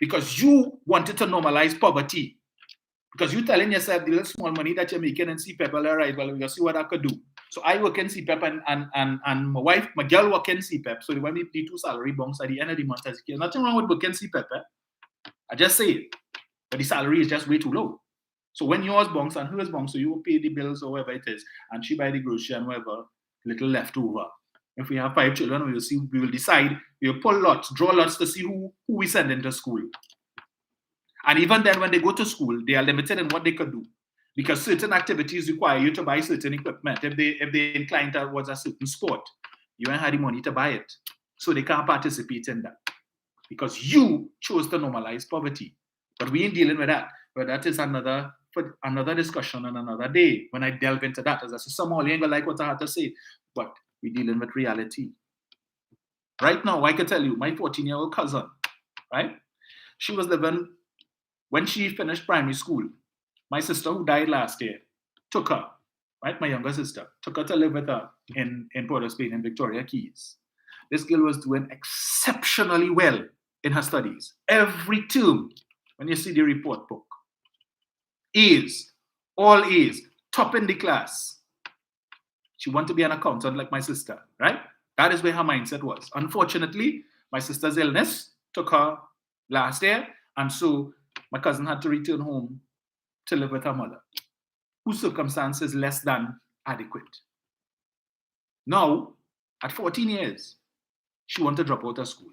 Because you wanted to normalize poverty. Because you're telling yourself the little small money that you're making in CPEP, all right, well, we'll see what I could do. So I work in CPEP and my wife, my girl work in CPEP. So when we the two salary bunks at the end of the month, there's nothing wrong with working CPEP. I just say it. But the salary is just way too low. So when yours bunks and hers bunks, so you will pay the bills or whatever it is, and she buy the grocery and whatever, little left over. If we have 5 children, we will decide, we'll pull lots, draw lots to see who we send into school. And even then, when they go to school, they are limited in what they could do. Because certain activities require you to buy certain equipment. If they incline towards a certain sport, you ain't had the money to buy it. So they can't participate in that. Because you chose to normalize poverty. But we ain't dealing with that. But that is another discussion on another day when I delve into that. As I say, somehow you ain't gonna like what I have to say. But we're dealing with reality. Right now, I can tell you, my 14-year-old cousin, right? She was living, when she finished primary school, my sister who died last year took her, right? My younger sister, took her to live with her in Port of Spain in Victoria Keys. This girl was doing exceptionally well in her studies. Every term, when you see the report book, A's, all A's, top in the class. She wanted to be an accountant like my sister, right? That is where her mindset was. Unfortunately, my sister's illness took her last year, and so my cousin had to return home to live with her mother, whose circumstances less than adequate. Now, at 14 years, she wanted to drop out of school.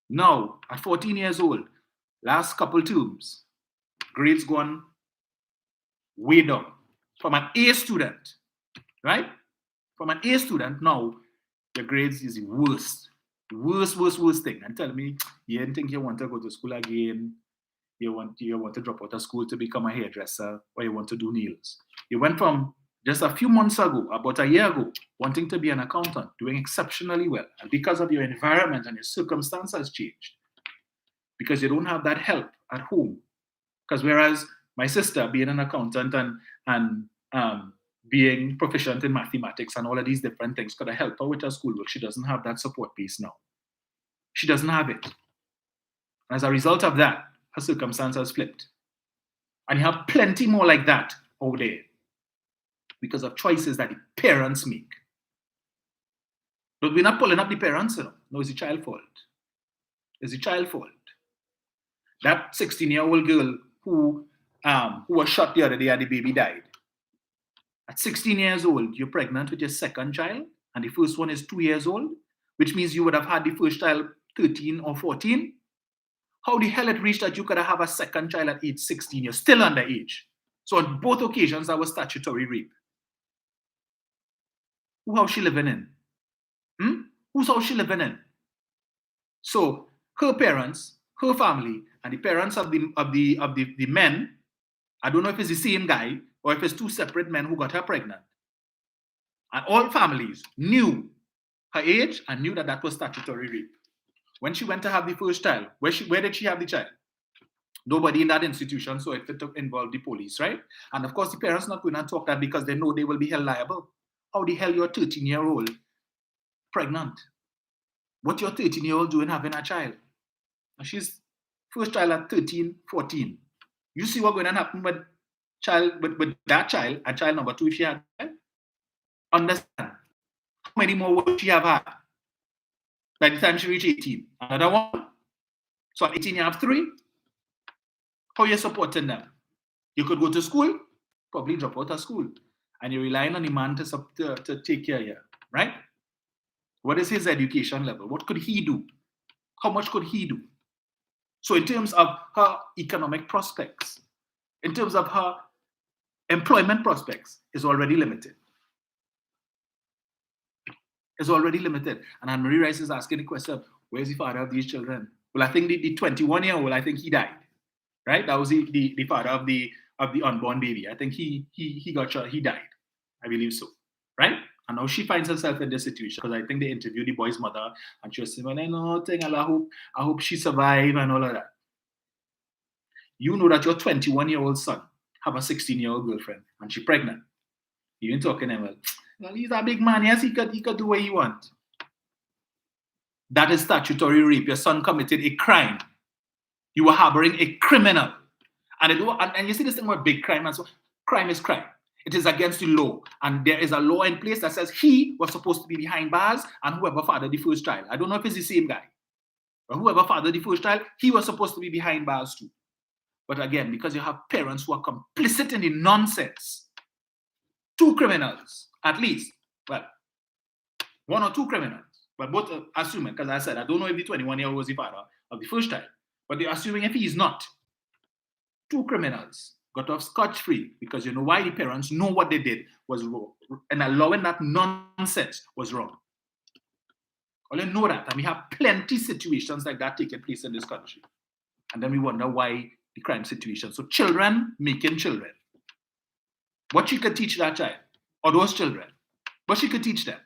Now, at 14 years old, last couple terms, grades gone way down. From an A student, right? From an A student, now, your grades is the worst. Worst thing. And tell me, you didn't think you want to go to school again, you want to drop out of school to become a hairdresser, or you want to do nails. You went from just a few months ago, about a year ago, wanting to be an accountant, doing exceptionally well. And because of your environment and your circumstances changed, because you don't have that help at home. Because whereas my sister, being an accountant and being proficient in mathematics and all of these different things could have helped her with her schoolwork, she doesn't have that support base now. She doesn't have it. As a result of that, her circumstances flipped. And you have plenty more like that out there because of choices that the parents make. But we're not pulling up the parents, no, it's the child's fault. It's the child's fault. That 16-year-old girl who was shot the other day and the baby died. At 16 years old, you're pregnant with your second child, and the first one is 2 years old, which means you would have had the first child 13 or 14. How the hell it reached that you could have a second child at age 16? You're still underage. So on both occasions, that was statutory rape. Who house she living in? Whose house she living in? So her parents, her family, and the parents of the men, I don't know if it's the same guy or if it's two separate men who got her pregnant. And all families knew her age and knew that that was statutory rape. When she went to have the first child, where did she have the child? Nobody in that institution, so it involved the police, right? And of course, the parents not going to talk that because they know they will be held liable. How the hell you're 13-year-old pregnant? What your 13-year-old doing having a child? And she's first child at 13, 14. You see what's going to happen with that child and child number 2 if she had a child? Understand how many more would she have had by the time she reached 18? Another one. So at 18 you have 3. How are you supporting them? You could go to school, probably drop out of school, and you're relying on the man to take care of you, right? What is his education level? What could he do? How much could he do? So in terms of her economic prospects, in terms of her employment prospects, is already limited. Is already limited. And Anne-Marie Rice is asking the question, where's the father of these children? Well, I think the 21-year-old, I think he died, right? That was the father of the unborn baby. I think he got shot, he died. I believe so, right? And now she finds herself in this situation because I think they interviewed the boy's mother and she was saying, well, I know, I hope she survived and all of that. You know that your 21-year-old son have a 16-year-old girlfriend and she's pregnant. You ain't talking to him, well, he's a big man. Yes, he could do what he wants. That is statutory rape. Your son committed a crime. You were harboring a criminal. And you see this thing about big crime and so crime is crime. It is against the law. And there is a law in place that says he was supposed to be behind bars and whoever fathered the first child. I don't know if it's the same guy. But whoever fathered the first child, he was supposed to be behind bars too. But again, because you have parents who are complicit in the nonsense, 2 criminals, at least, well, 1 or 2 criminals, but both assuming, because I said, I don't know if the 21-year-old was the father of the first child, but they're assuming if he is not, 2 criminals got off scotch-free because you know why? The parents know what they did was wrong, and allowing that nonsense was wrong. All you know that, and we have plenty situations like that taking place in this country. And then we wonder why the crime situation. So children making children. What she could teach that child, or those children, what she could teach them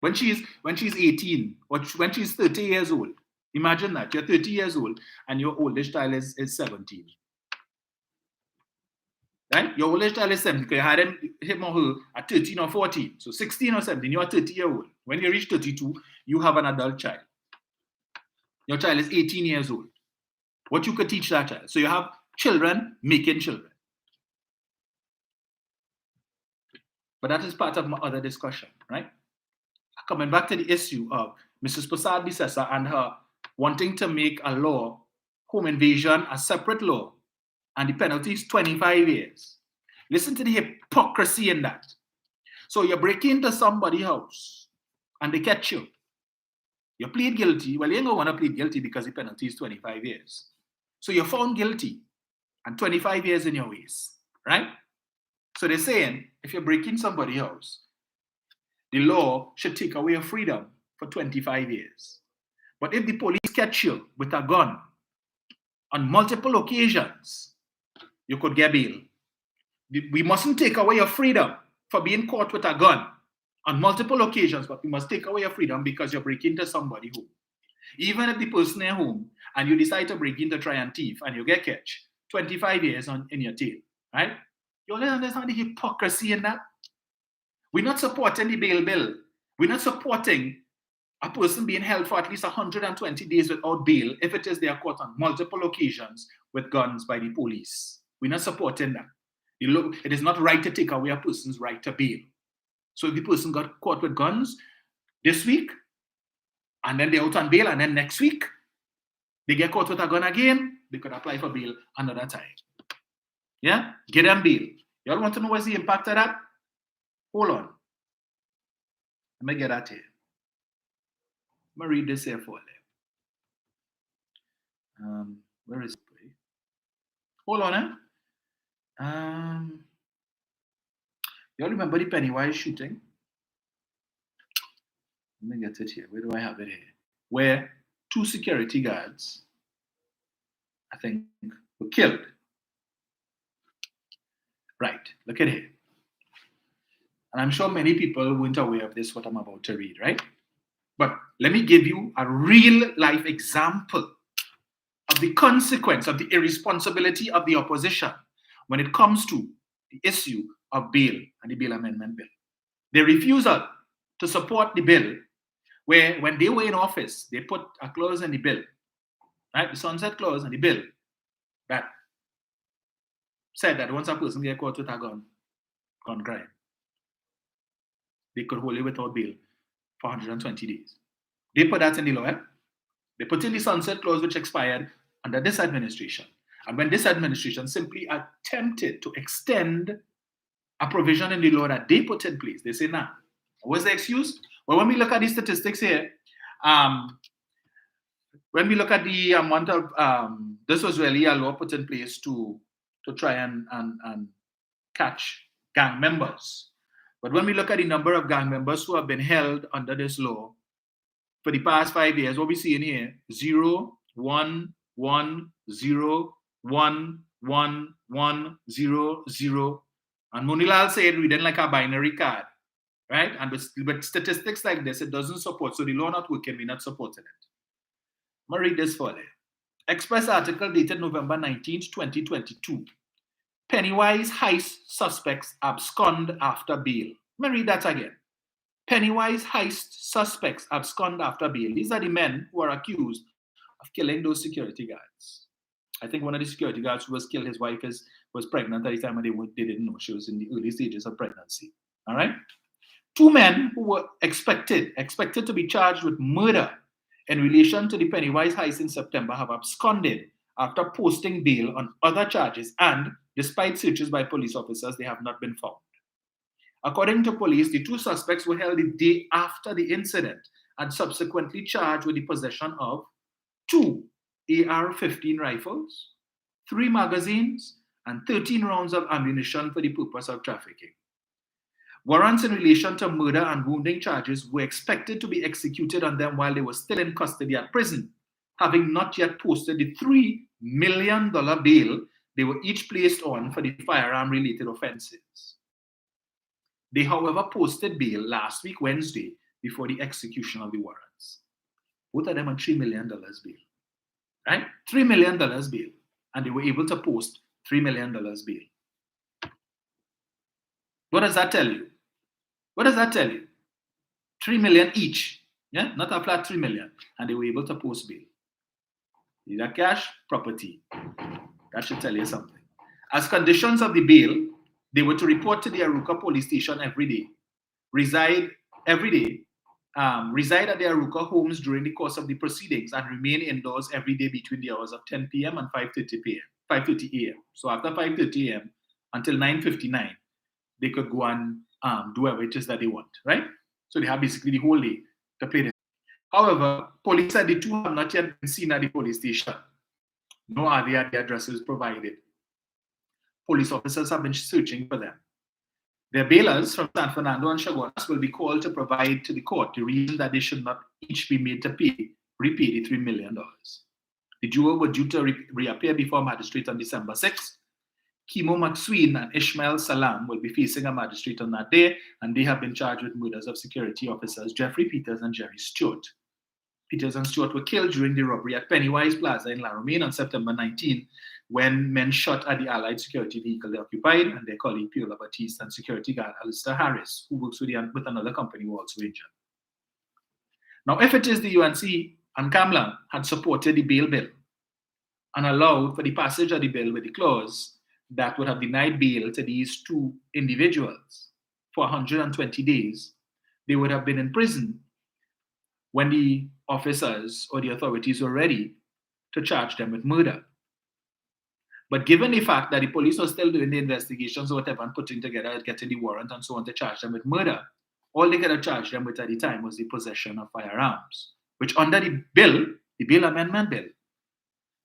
when she's 18, or when she's 30 years old. Imagine that, you're 30 years old and your oldest child is 17. Right? Your oldest child is 17 because you had him or her at 13 or 14. So 16 or 17, you're a 30-year-old. When you reach 32, you have an adult child. Your child is 18 years old. What you could teach that child. So you have children making children. But that is part of my other discussion, right? Coming back to the issue of Mrs. Prasad-Bissessar and her wanting to make a law, home invasion, a separate law, and the penalty is 25 years. Listen to the hypocrisy in that. So you break into somebody's house and they catch you. You plead guilty. Well, you ain't going to want to plead guilty because the penalty is 25 years. So you're found guilty and 25 years in your waist, right? So they're saying if you break in somebody's house, the law should take away your freedom for 25 years. But if the police catch you with a gun on multiple occasions, you could get bail. We mustn't take away your freedom for being caught with a gun on multiple occasions, but we must take away your freedom because you break into somebody's home. Even if the person is home and you decide to break in to try and thief and you get catch, 25 years in your tail, right? You only understand the hypocrisy in that? We're not supporting the bail bill. We're not supporting a person being held for at least 120 days without bail if it is they are caught on multiple occasions with guns by the police. We're not supporting that. It is not right to take away a person's right to bail. So if the person got caught with guns this week, and then they're out on bail, and then next week, they get caught with a gun again, they could apply for bail another time. Yeah? Get them bail. Y'all want to know what's the impact of that? Hold on. Let me get that here. Let me read this here for you. Where is it? Hold on, y'all remember the Pennywise shooting? Let me get it here. Where do I have it here? Where 2 security guards, I think, were killed. Right, look at it. And I'm sure many people weren't aware of this, what I'm about to read, right? But let me give you a real life example of the consequence of the irresponsibility of the opposition when it comes to the issue of bail and the bail amendment bill. Their refusal to support the bill, where when they were in office, they put a clause in the bill, right? The sunset clause in the bill that said that once a person gets caught with a gun crime, they could hold it without bail for 120 days. They put that in the law. They put in the sunset clause which expired under this administration. And when this administration simply attempted to extend a provision in the law that they put in place, they say, nah. What's the excuse? Well, when we look at these statistics here, when we look at the amount of, this was really a law put in place to try and catch gang members. But when we look at the number of gang members who have been held under this law for the past 5 years, what we see in here, 0, 1, 1, 0, 1, 1, 1, 0, 0. And Munilal said we didn't like a binary card, right? And with statistics like this, it doesn't support. So the law not working, we're not supporting it. I'm going to read this for you. Express article dated November 19th, 2022. Pennywise heist suspects abscond after bail. Let me read that again. Pennywise heist suspects abscond after bail. These are the men who are accused of killing those security guards. I think one of the security guards who was killed, his wife was pregnant at the time and they didn't know. She was in the early stages of pregnancy. All right? 2 men who were expected to be charged with murder in relation to the Pennywise heist in September have absconded after posting bail on other charges, and despite searches by police officers, they have not been found. According to police, the 2 suspects were held the day after the incident and subsequently charged with the possession of 2 AR-15 rifles, 3 magazines, and 13 rounds of ammunition for the purpose of trafficking. Warrants in relation to murder and wounding charges were expected to be executed on them while they were still in custody at prison, having not yet posted the $3 million bail they were each placed on for the firearm-related offenses. They, however, posted bail last week, Wednesday, before the execution of the warrants. Both of them on $3 million bail, right? $3 million bail, and they were able to post $3 million bail. What does that tell you? What does that tell you? 3 million each, yeah, not a flat 3 million, and they were able to post bail. These are cash, property. That should tell you something. As conditions of the bail, they were to report to the Arouca police station every day, reside at the Arouca homes during the course of the proceedings, and remain indoors every day between the hours of 10 p.m. and 5:30 a.m. So after 5:30 a.m. until 9:59, they could go and do whatever it is that they want, right? So they have basically the whole day to play this. However, police said the 2 have not yet been seen at the police station, nor are they at the addresses provided. Police officers have been searching for them. Their bailers from San Fernando and Chaguanas will be called to provide to the court the reason that they should not each be made to repay the $3 million. The duo were due to reappear before magistrate on December 6th. Kimo McSween and Ishmael Salam will be facing a magistrate on that day, and they have been charged with murders of security officers Jeffrey Peters and Jerry Stewart. Peters and Stewart were killed during the robbery at Pennywise Plaza in La Romaine on September 19, when men shot at the Allied security vehicle they occupied, and their colleague Piola Batiste and security guard Alistair Harris, who works with another company, were also injured. Now, if it is the UNC and Kamla had supported the bail bill and allowed for the passage of the bill with the clause that would have denied bail to these 2 individuals for 120 days, they would have been in prison when the officers or the authorities were ready to charge them with murder. But given the fact that the police were still doing the investigations or whatever and putting together, getting the warrant and so on to charge them with murder, all they could have charged them with at the time was the possession of firearms, which under the bail amendment bill,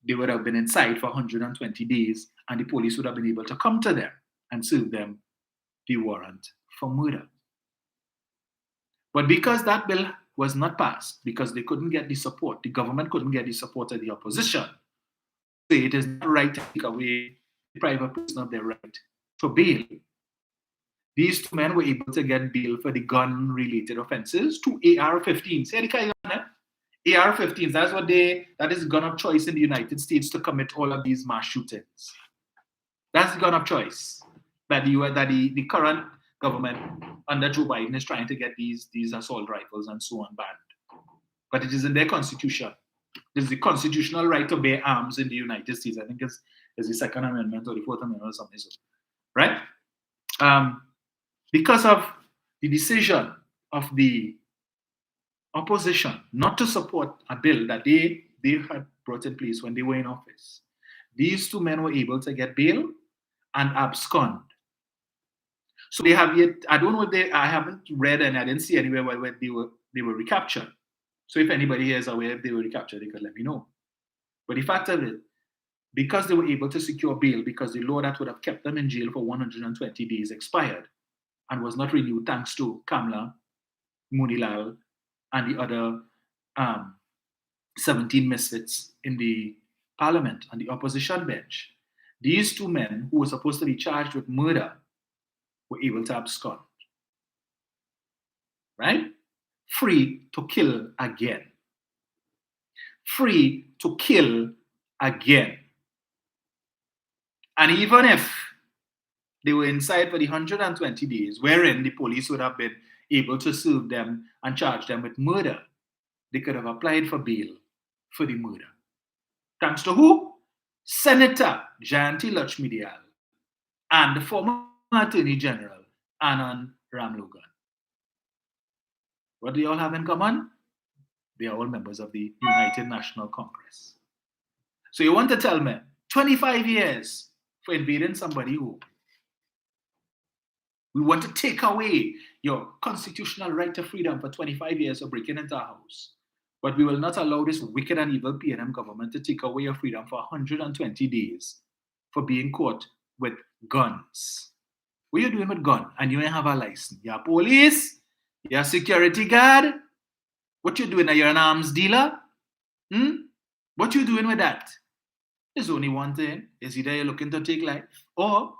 they would have been inside for 120 days, and the police would have been able to come to them and serve them the warrant for murder. But because that bill was not passed, because they couldn't get the support, the government couldn't get the support of the opposition, it is not right to take away the private person of their right to bail. These 2 men were able to get bail for the gun-related offenses, 2 AR-15s. AR-15s, that is gun of choice in the United States to commit all of these mass shootings. That's the gun of choice that the current government under Joe Biden is trying to get these assault rifles and so on banned. But it is in their constitution. There's the constitutional right to bear arms in the United States. I think it's the Second Amendment or the Fourth Amendment or something, right? Because of the decision of the opposition not to support a bill that they had brought in place when they were in office, these two men were able to get bail and abscond. So they have yet, I don't know if I haven't read and I didn't see anywhere where they were recaptured. So if anybody here is aware if they were recaptured, they could let me know. But the fact of it, because they were able to secure bail, because the law that would have kept them in jail for 120 days expired and was not renewed thanks to Kamla, Moonilal, and the other 17 misfits in the parliament and the opposition bench, these two men who were supposed to be charged with murder were able to abscond. Right? Free to kill again. Free to kill again. And even if they were inside for the 120 days, wherein the police would have been able to serve them and charge them with murder, they could have applied for bail for the murder. Thanks to who? Senator Jayanti Lakshmi-Dayal and the former Attorney General Anand Ramlogan. What do they all have in common? They are all members of the United National Congress. So you want to tell me 25 years for invading somebody's home? We want to take away your constitutional right to freedom for 25 years of breaking into our house. But we will not allow this wicked and evil PNM government to take away your freedom for 120 days for being caught with guns. What are you doing with gun? And you ain't have a license. You're police, you're security guard. What you doing? You're an arms dealer? What you doing with that? There's only one thing. Is either you're looking to take life, or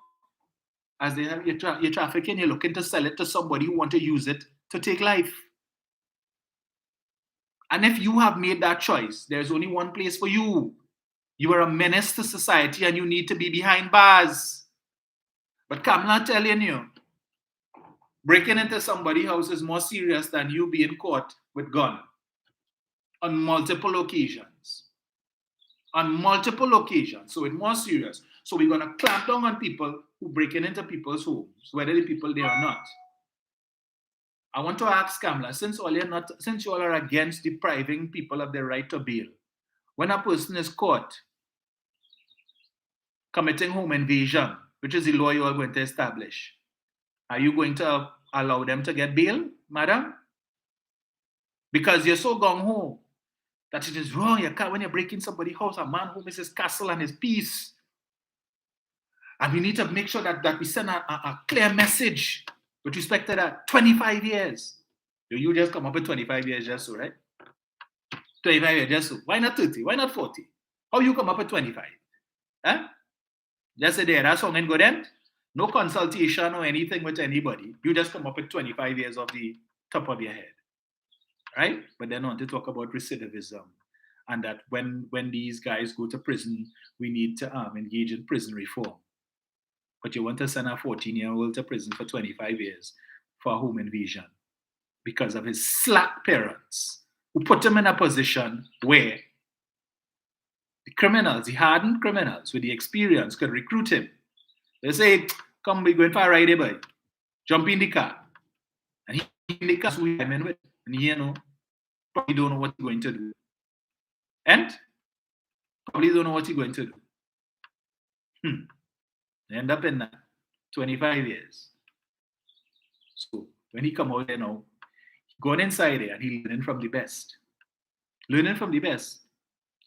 as they have you're trafficking, you're looking to sell it to somebody who want to use it to take life. And if you have made that choice, there's only one place for you. You are a menace to society and you need to be behind bars. But Kamla telling you, breaking into somebody's house is more serious than you being caught with gun on multiple occasions. On multiple occasions. So it's more serious. So we're going to clamp down on people who breaking into people's homes, whether the people there or not. I want to ask Kamla, since you all are against depriving people of their right to bail, when a person is caught committing home invasion, which is the law you are going to establish, are you going to allow them to get bail, madam? Because you're so gung-ho that it is wrong. You can't, when you're breaking somebody's house, a man who misses his castle and his peace. And we need to make sure that we send a clear message with respect to that. 25 years. You just come up with 25 years just so, right? 25 years just so. Why not 30? Why not 40? How you come up with 25? Huh? Just say there, that's how and go then. No consultation or anything with anybody. You just come up with 25 years off the top of your head. Right? But then on to talk about recidivism. And that when these guys go to prison, we need to engage in prison reform. But you want to send a 14-year-old to prison for 25 years for a home invasion because of his slack parents who put him in a position where the criminals, the hardened criminals with the experience could recruit him. They say, come, we're going for a ride, boy. Jump in the car. And he in the car, so we come in with, and he, probably don't know what he's going to do. And probably don't know what he's going to do. End up in that 25 years. So when he come out there now, going inside there and he learning from the best. Learning from the best.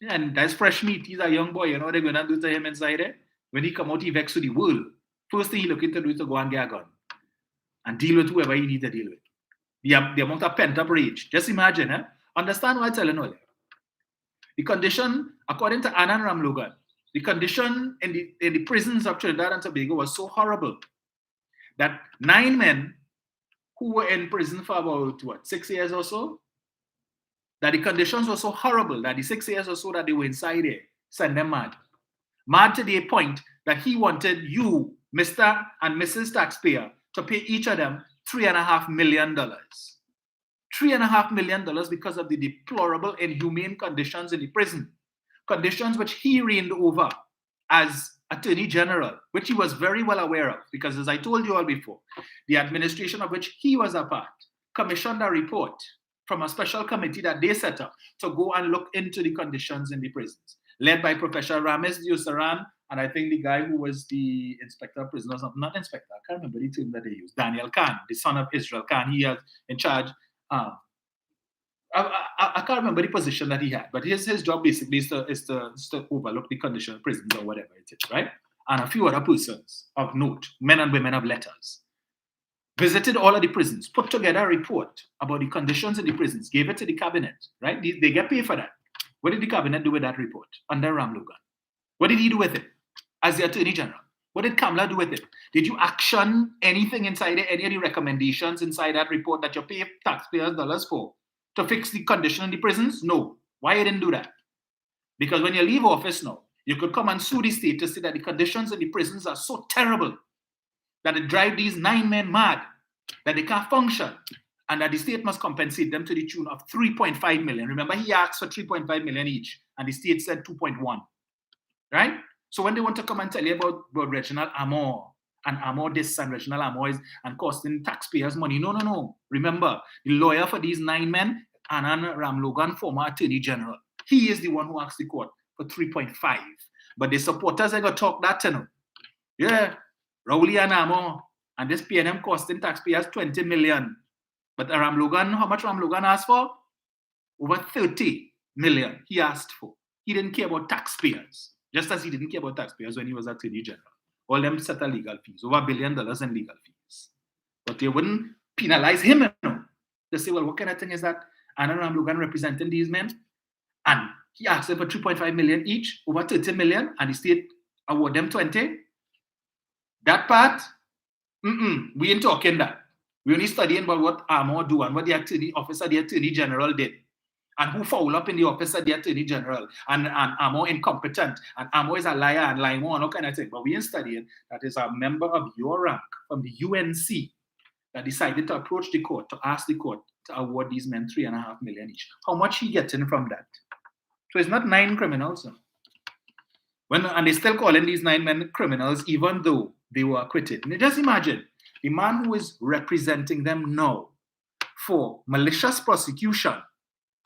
Yeah, and that's fresh meat. He's a young boy. You know what they're going to do to him inside there? When he come out, he vexed with the world. First thing he looking to do is to go and get a gun. And deal with whoever he need to deal with. The amount of pent-up rage. Just imagine, Understand what I'm telling you. The condition, according to Anand Ramlogan, the condition in the prisons of Trinidad and Tobago was so horrible that 9 men who were in prison for about, 6 years or so, that the conditions were so horrible that the 6 years or so that they were inside there sent them mad. Mad to the point that he wanted you, Mr. and Mrs. Taxpayer, to pay each of them $3.5 million. $3.5 million because of the deplorable, inhumane conditions in the prison. Conditions which he reigned over as Attorney General, which he was very well aware of, because as I told you all before, the administration of which he was a part commissioned a report from a special committee that they set up to go and look into the conditions in the prisons. led by Professor Ramesh Diusaran, and I think the guy who was the inspector of prisoners, not inspector, I can't remember the term that they used, Daniel Khan, the son of Israel Khan. He was in charge. I can't remember the position that he had, but his job basically is to overlook the condition of prisons or whatever it is, right? And a few other persons of note, men and women of letters, visited all of the prisons, put together a report about the conditions in the prisons, gave it to the cabinet, right? They get paid for that. What did the cabinet do with that report under Ramlogan? What did he do with it as the Attorney General? What did Kamla do with it? Did you action anything inside it, any of the recommendations inside that report that you pay taxpayers dollars for to fix the condition in the prisons? No. Why you didn't do that? Because when you leave office now, you could come and sue the state to say that the conditions in the prisons are so terrible that it drives these 9 men mad, that they can't function, and that the state must compensate them to the tune of 3.5 million. Remember, he asked for 3.5 million each, and the state said 2.1, right? So when they want to come and tell you about Reginald Amor, and Amor this, and Reginald Amor is and costing taxpayers money, no. Remember, the lawyer for these 9 men, Anand Ramlogan, former Attorney General, he is the one who asked the court for 3.5. But the supporters are going to talk that, you know. Yeah, Rowley and Amor, and this PNM costing taxpayers 20 million. But Ramlogan, how much Ramlogan asked for? Over 30 million he asked for. He didn't care about taxpayers, just as he didn't care about taxpayers when he was Attorney General. All them settle legal fees, over $1 billion in legal fees. But they wouldn't penalize him, you know. They say, well, what kind of thing is that? Anand Ramlogan representing these men, and he asked them for 3.5 million each, over 30 million, and the state award them 20. That part, we ain't talking that. We only studying about what Amor do and what the Attorney General did, and who foul up in the office of the Attorney General, and Amor incompetent, and Amor is a liar and lying on, all kind of thing. But we ain't studying that is a member of your rank from the UNC that decided to approach the court to ask the court to award these men 3.5 million each. How much he getting from that? So it's not 9 criminals. And they still calling these 9 men criminals, even though they were acquitted. And just imagine the man who is representing them now for malicious prosecution,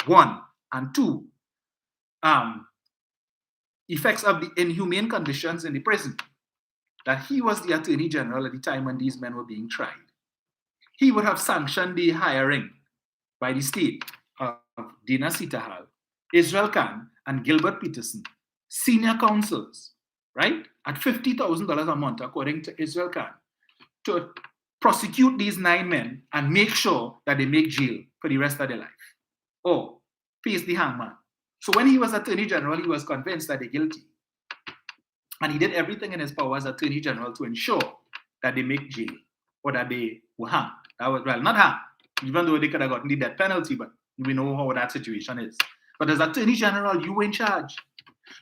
1, and 2, effects of the inhumane conditions in the prison, that he was the Attorney General at the time when these men were being tried. He would have sanctioned the hiring by the state of Dina Sitahal, Israel Khan, and Gilbert Peterson, senior counsels, right, at $50,000 a month, according to Israel Khan, to prosecute these 9 men and make sure that they make jail for the rest of their life, or face the hangman. So when he was Attorney General, he was convinced that they're guilty. And he did everything in his power as Attorney General to ensure that they make jail, or that they were hanged. That was, well, not hanged, even though they could have gotten the death penalty, but we know how that situation is. But as Attorney General, you were in charge.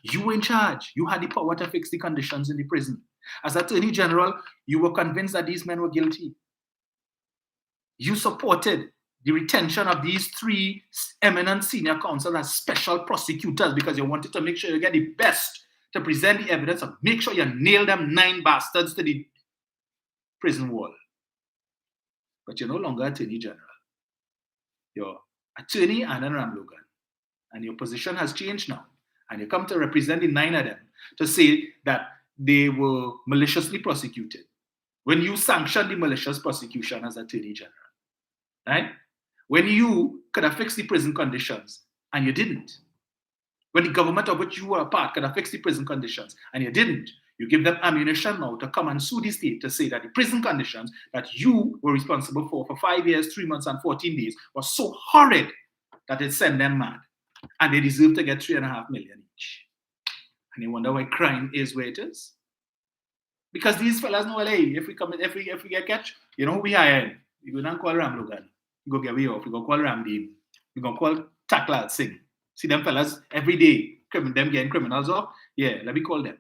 You were in charge. You had the power to fix the conditions in the prison. As Attorney General, you were convinced that these men were guilty. You supported the retention of these 3 eminent senior counsels as special prosecutors because you wanted to make sure you get the best to present the evidence and make sure you nail them 9 bastards to the prison wall. But you're no longer Attorney General. You're Attorney Anand Ramlogan. And your position has changed now. And you come to represent the 9 of them to say that they were maliciously prosecuted when you sanctioned the malicious prosecution as Attorney General, right? When you could have fixed the prison conditions and you didn't. When the government of which you were a part could have fixed the prison conditions and you didn't. You give them ammunition now to come and sue the state to say that the prison conditions that you were responsible for 5 years, 3 months, and 14 days was so horrid that it sent them mad. And they deserve to get 3.5 million each. And you wonder why crime is where it is? Because these fellas know, hey, if we get catch, you know who we hire? We go down call Ramlogan. We go get way off. We go call Ramdeen. We go call Taklal Singh. See them fellas every day, them getting criminals off. Yeah, let me call them.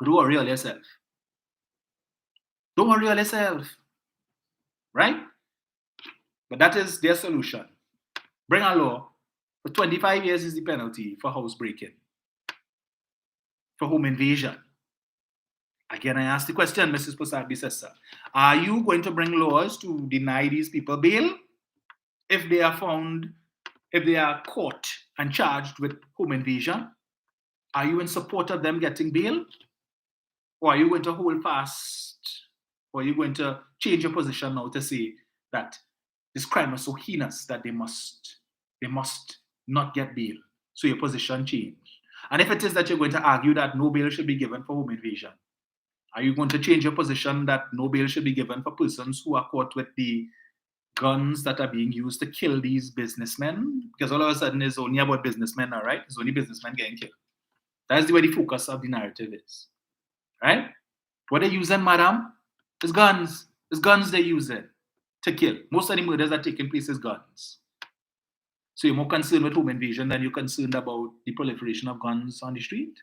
Don't worry all yourself. Don't worry all yourself. Right? But that is their solution. Bring a law. For 25 years is the penalty for housebreaking, for home invasion. Again, I ask the question, Mrs. Posad-Bissessar, are you going to bring laws to deny these people bail if they are caught and charged with home invasion? Are you in support of them getting bail? Or are you going to hold fast? Or are you going to change your position now to say that this crime is so heinous that they must not get bail? So your position change. And if it is that you're going to argue that no bail should be given for home invasion, are you going to change your position that no bail should be given for persons who are caught with the guns that are being used to kill these businessmen? Because all of a sudden it's only about businessmen now, right? It's only businessmen getting killed. That's where the focus of the narrative is, right? What they're using, madam, is guns. It's guns they're using to kill. Most of the murders that are taking place is guns. So you're more concerned with home invasion than you're concerned about the proliferation of guns on the street?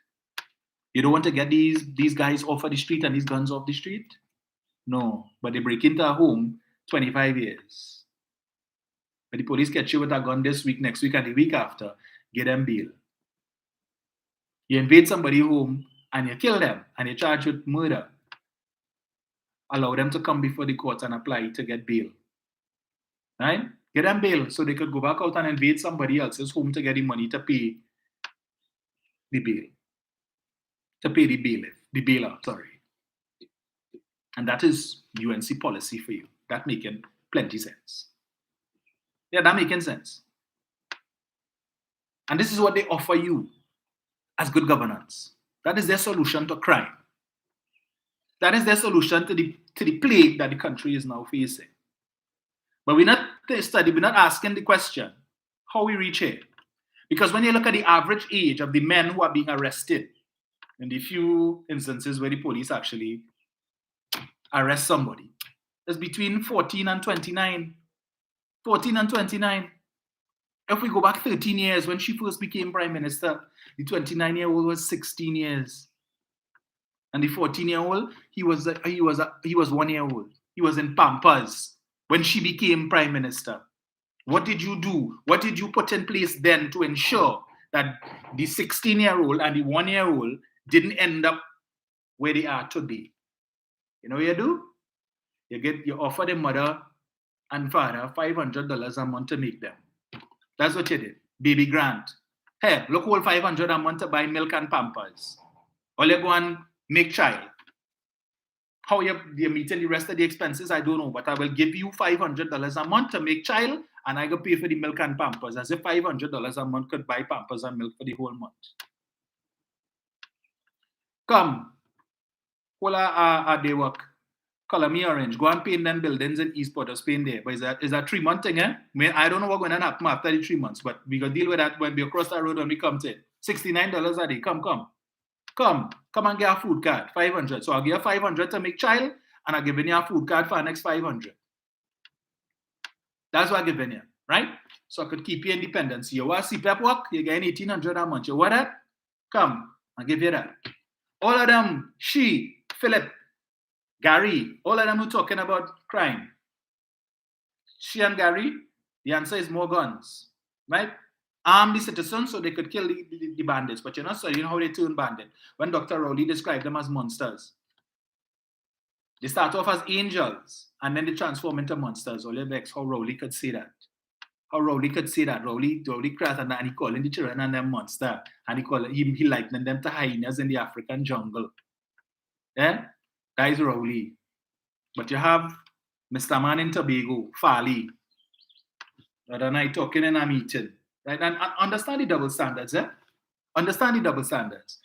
You don't want to get these guys off of the street and these guns off the street? No, but they break into a home 25 years. But the police catch you with a gun this week, next week, and the week after, get them bail. You invade somebody's home and you kill them and you charge with murder. Allow them to come before the court and apply to get bail. Right? Get them bail so they could go back out and invade somebody else's home to get the money to pay the bail. To pay the bailiff, the bailer, sorry. And that is UNC policy for you. That making plenty sense. Yeah, that making sense. And this is what they offer you as good governance. That is their solution to crime. That is their solution to the plague that the country is now facing. But we're not asking the question, how we reach here. Because when you look at the average age of the men who are being arrested, in the few instances where the police actually arrest somebody, it's between 14 and 29. 14 and 29. If we go back 13 years, when she first became prime minister, the 29-year-old was 16 years. And the 14-year-old, he was 1 year old. He was in Pampers when she became prime minister. What did you do? What did you put in place then to ensure that the 16-year-old and the 1 year old didn't end up where they are today? You know what you do? You offer the mother and father $500 a month to make them. That's what you did. Baby grant. Hey, look, hold $500 a month to buy milk and Pampers. Or you go and make child. How you're meeting the rest of the expenses, I don't know. But I will give you $500 a month to make child, and I go pay for the milk and Pampers. As if $500 a month could buy Pampers and milk for the whole month. Come. Hold a day work. Color me orange. Go and paint them buildings in East Port of Spain there. But is that 3 month thing, eh? I don't know what's going to happen after the 3 months, but we got to deal with that when we cross that road when we come to it. $69 a day. Come and get a food card. 500. So I'll give you 500 to make child, and I'll give you a food card for the next 500. That's what I'm giving you, right? So I could keep you independence. You want CPAP work? You're getting $1,800 a month. You want that? Come, I'll give you that. All of them, she, Philip, Gary, all of them who talking about crime. She and Gary, the answer is more guns, right? Arm the citizens so they could kill the bandits. But you know how they turn bandit. When Dr. Rowley described them as monsters, they start off as angels and then they transform into monsters. Only vex how Rowley could say that. How Rowley could say that. Rowley cried and he calling the children and them monster. And he likening them to hyenas in the African jungle. Yeah? That is Rowley. But you have Mr. Man in Tobago, Farley. The other night talking in a meeting. Right? And understand the double standards, eh? Understand the double standards.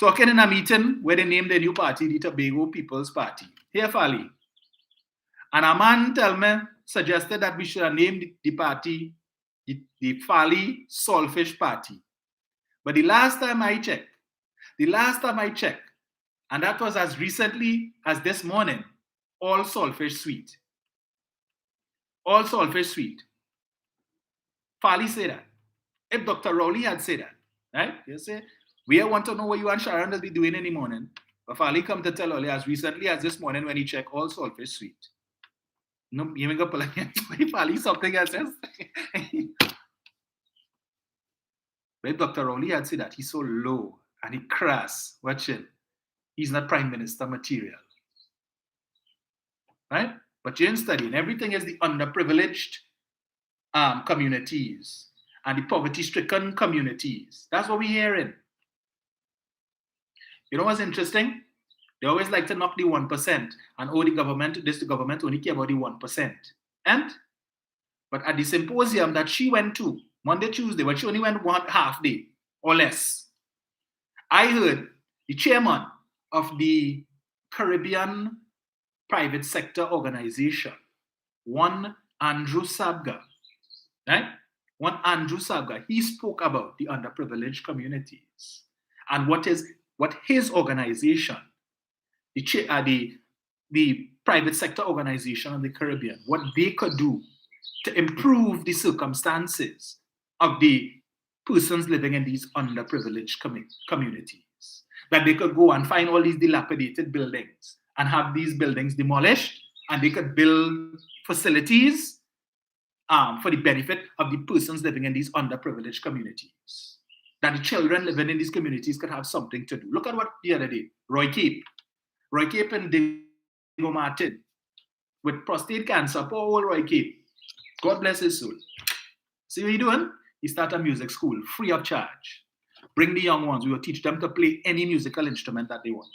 Talking in a meeting where they named the new party the Tobago People's Party. Here, Farley. And a man suggested that we should have named the party the Farley Saltfish Party. But the last time I checked, and that was as recently as this morning, all saltfish sweet. All saltfish sweet. Farley said that. If Dr. Rowley had said that, right? You say, we want to know what you and Sharon will be doing in the morning. But Farley come to tell Oli as recently as this morning when he checked all saltfish sweet. No, you make up Farley something else. But Dr. Rowley had said that he's so low and he crass. Watch it. He's not prime minister material. Right? But you're studying. Everything is the underprivileged communities and the poverty-stricken communities. That's what we're hearing. You know what's interesting? They always like to knock the 1% and the government only care about the 1%. But at the symposium that she went to, Monday, Tuesday, but she only went one half day or less, I heard the chairman of the Caribbean Private Sector Organization, one Andrew Sabga, right? One Andrew Sabga, he spoke about the underprivileged communities and what his organization, the private sector organization of the Caribbean, what they could do to improve the circumstances of the persons living in these underprivileged communities. That they could go and find all these dilapidated buildings and have these buildings demolished, and they could build facilities for the benefit of the persons living in these underprivileged communities. That the children living in these communities could have something to do. Look at what the other day, Roy Cape and Diego Martin with prostate cancer, poor old Roy Cape. God bless his soul. See what he's doing? He started a music school, free of charge. Bring the young ones. We will teach them to play any musical instrument that they want.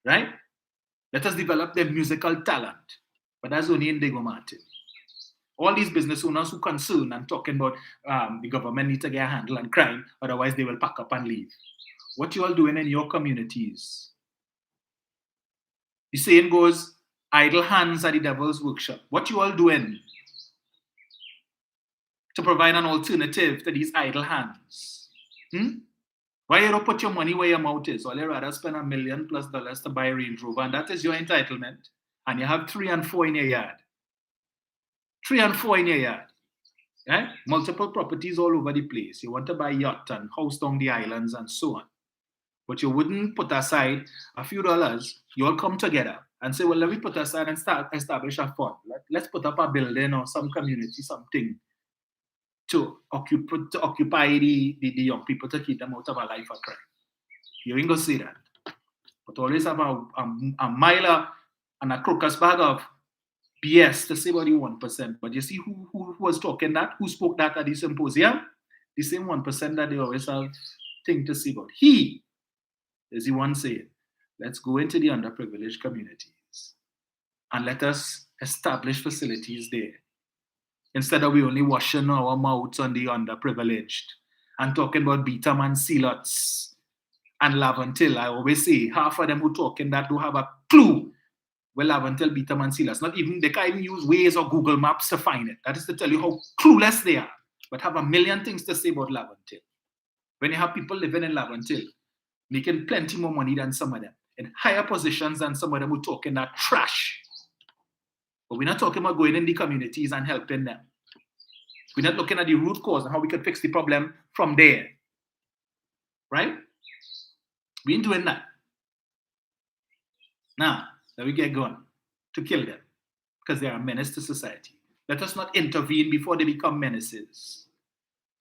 Right? Let us develop their musical talent. But that's only in Diego Martin. All these business owners who concern and talking about the government need to get a handle on crime, otherwise they will pack up and leave. What you all doing in your communities? The saying goes, idle hands are the devil's workshop. What you all doing to provide an alternative to these idle hands? Why you don't put your money where your mouth is? Or you rather spend $1 million+ to buy a Range Rover, and that is your entitlement. And you have 3 and 4 in your yard. 3 and 4 in your yard. Right? Multiple properties all over the place. You want to buy a yacht and house down the islands and so on. But you wouldn't put aside a few dollars. You all come together and say, well, let me put aside and start establish a fund. Let's put up a building or some community, something to occupy the young people, to keep them out of a life of crime. You ain't gonna say that. But always have a mile and a crocus bag of BS to say about the 1%. But you see who was talking that, who spoke that at the symposium? The same 1% that they always have thing to say about. He is the one saying, let's go into the underprivileged communities and let us establish facilities there. Instead of we only washing our mouths on the underprivileged and talking about Beetham and Sealots and Laventille. I always say half of them who talking that don't have a clue where Laventille, Beetham and Sealots. Not even, they can't even use Waze or Google Maps to find it. That is to tell you how clueless they are, but have a million things to say about Laventille. When you have people living in Laventille, making plenty more money than some of them, in higher positions than some of them who talking that trash. But we're not talking about going in the communities and helping them. We're not looking at the root cause and how we could fix the problem from there. Right? We ain't doing that. Now, let me get going to kill them because they are a menace to society. Let us not intervene before they become menaces.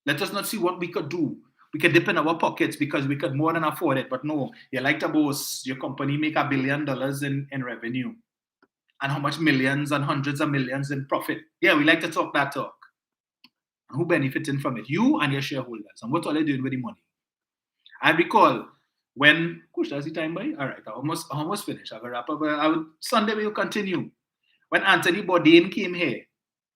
Let us not see what we could do. We could dip in our pockets because we could more than afford it. But no, you like to boast your company make $1 billion in revenue. And how much millions and hundreds of millions in profit. Yeah, we like to talk that talk. And who benefiting from it? You and your shareholders. And what are they doing with the money? I recall when, Kush, that's the time by? All right, I almost finished. I will wrap up. Sunday we will continue. When Anthony Bourdain came here